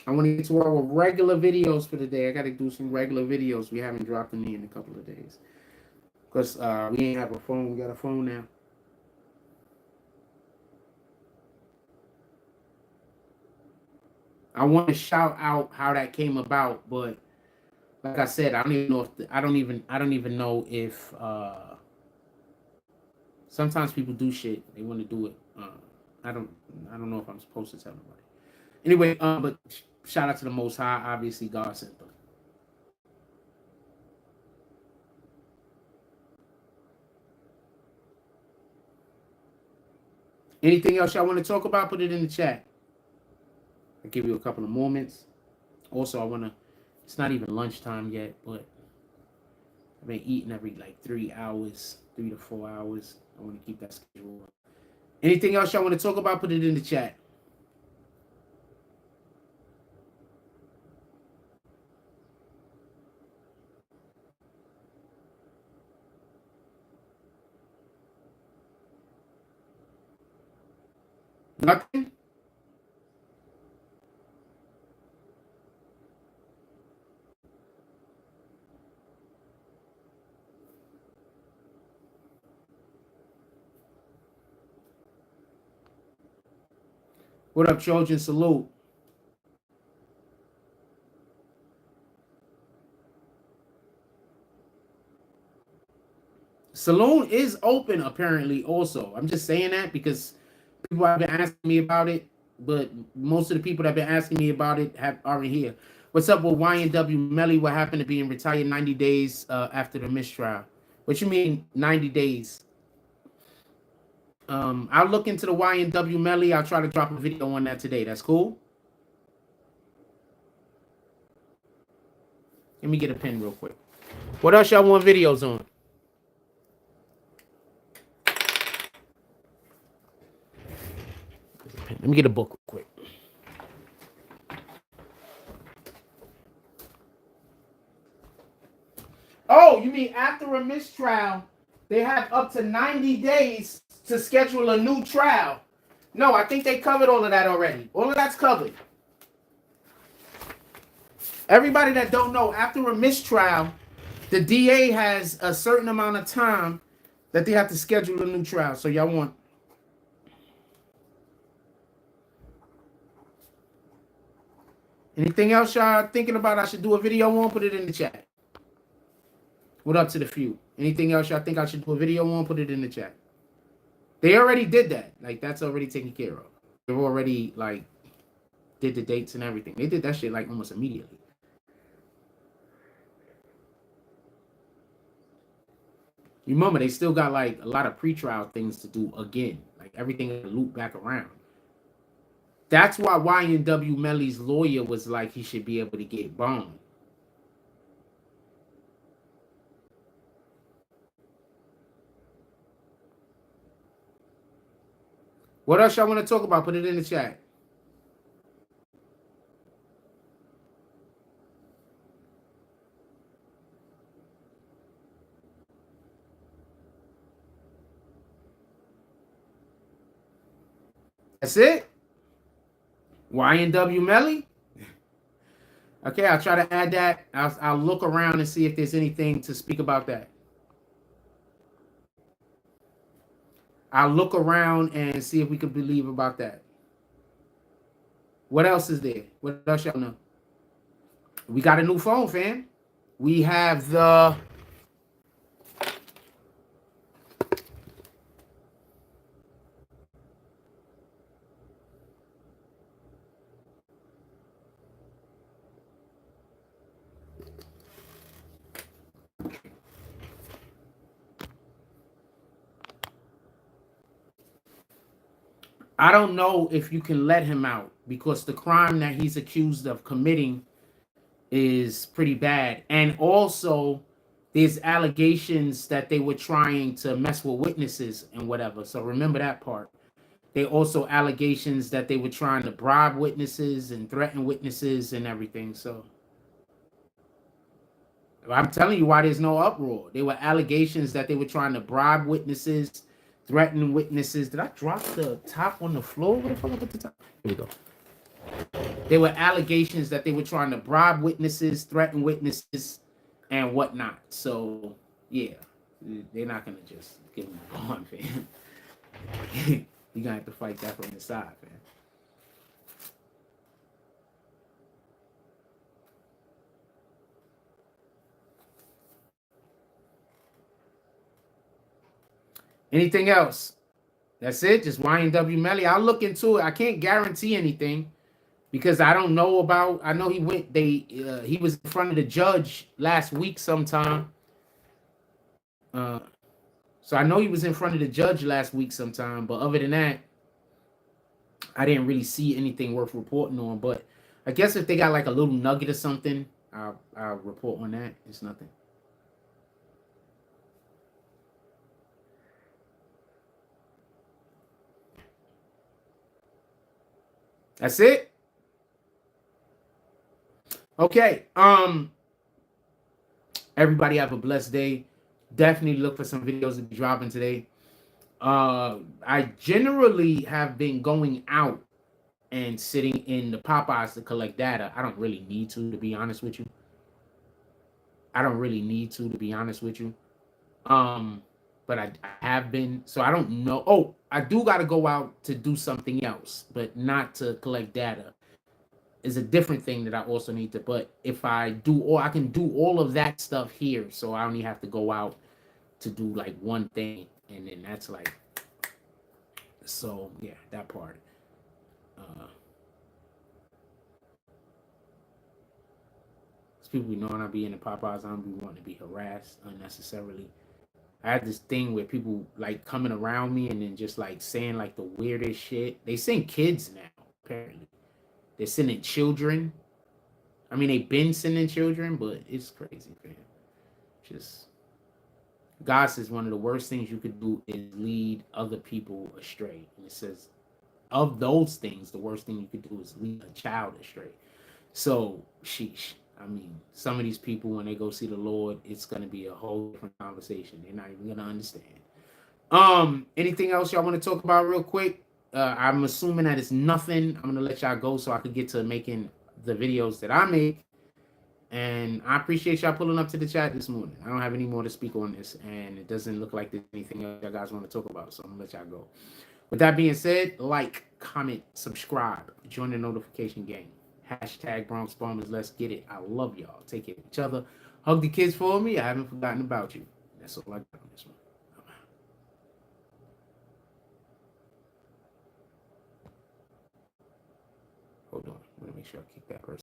I want to get to our regular videos for the day. I got to do some regular videos. We haven't dropped any in a couple of days. Because we ain't have a phone. We got a phone now. I want to shout out how that came about, but like I said, I don't even know if I don't even know if sometimes people do shit. They want to do it. I don't know if I'm supposed to tell nobody. Anyway, but shout out to the Most High. Obviously, God sent them. Anything else y'all want to talk about? Put it in the chat. I'll give you a couple of moments. Also, I want to. It's not even lunchtime yet, but I've been eating every like 3 hours, 3 to 4 hours. I want to keep that schedule. Anything else y'all want to talk about? Put it in the chat. Nothing? What up, Trojan? Salute. Saloon is open apparently also. I'm just saying that because people have been asking me about it, but most of the people that have been asking me about it aren't here. What's up with YNW Melly? What happened to being retired 90 days after the mistrial? What you mean 90 days? I'll look into the YNW Melly. I'll try to drop a video on that today. That's cool. Let me get a pen real quick. What else y'all want videos on? Let me get a book real quick. Oh, you mean after a mistrial, they have up to 90 days to schedule a new trial? No, I think they covered all of that already. All of that's covered. Everybody that don't know, after a mistrial, the DA has a certain amount of time that they have to schedule a new trial. So y'all want... Anything else y'all thinking about I should do a video on? Put it in the chat. What up to the few? Anything else y'all think I should do a video on? Put it in the chat. They already did that. Like, that's already taken care of. They've already, like, did the dates and everything. They did that shit, like, almost immediately. You remember, they still got, like, a lot of pretrial things to do again. Like, everything loop back around. That's why YNW Melly's lawyer was like, he should be able to get bond. What else y'all want to talk about? Put it in the chat. That's it? YNW Melly? Okay, I'll try to add that. I'll look around and see if there's anything to speak about that. I'll look around and see if we can believe about that. What else is there? What else y'all know? We got a new phone, fam. We have the... I don't know if you can let him out because the crime that he's accused of committing is pretty bad. And also, there's allegations that they were trying to mess with witnesses and whatever. So remember that part. They also allegations that they were trying to bribe witnesses and threaten witnesses and everything. So I'm telling you why there's no uproar. There were allegations that they were trying to bribe witnesses, threaten witnesses. Did I drop the top on the floor? What the fuck I put the top? Here we go. There were allegations that they were trying to bribe witnesses, threaten witnesses, and whatnot. So, yeah, they're not going to just give them a bond, fam. You're going to have to fight that from the side, fam. Anything else? That's it? Just YNW Melly? I'll look into it. I can't guarantee anything because I don't know about... I know he went... he was in front of the judge last week sometime. So I know he was in front of the judge last week sometime, but other than that, I didn't really see anything worth reporting on. But I guess if they got like a little nugget or something, I'll report on that. It's nothing. That's it. Okay. Everybody have a blessed day. Definitely look for some videos to be dropping today. I generally have been going out and sitting in the Popeyes to collect data. I don't really need to be honest with you. I don't really need to be honest with you. But I have been, so I don't know. Oh, I do got to go out to do something else, but not to collect data. Is a different thing that I also need to. But if I do, or I can do all of that stuff here, so I only have to go out to do like one thing, and then that's like, so yeah, that part. People be knowing I be in the Popeyes, I don't be wanting to be harassed unnecessarily. I had this thing where people like coming around me and then just like saying like the weirdest shit. They send kids now, apparently. They're sending children. I mean, they've been sending children, but it's crazy, man. Just God says one of the worst things you could do is lead other people astray. And it says, of those things, the worst thing you could do is lead a child astray. So, sheesh. I mean, some of these people, when they go see the Lord, it's going to be a whole different conversation. They're not even going to understand. Anything else y'all want to talk about real quick? I'm assuming that it's nothing. I'm going to let y'all go so I could get to making the videos that I make. And I appreciate y'all pulling up to the chat this morning. I don't have any more to speak on this, and it doesn't look like there's anything else y'all guys want to talk about, so I'm going to let y'all go. With that being said, like, comment, subscribe, join the notification gang. Hashtag Bronx Bombers, let's get it. I love y'all. Take care of each other. Hug the kids for me. I haven't forgotten about you. That's all I got on this one. I'm gonna make sure I kick that person.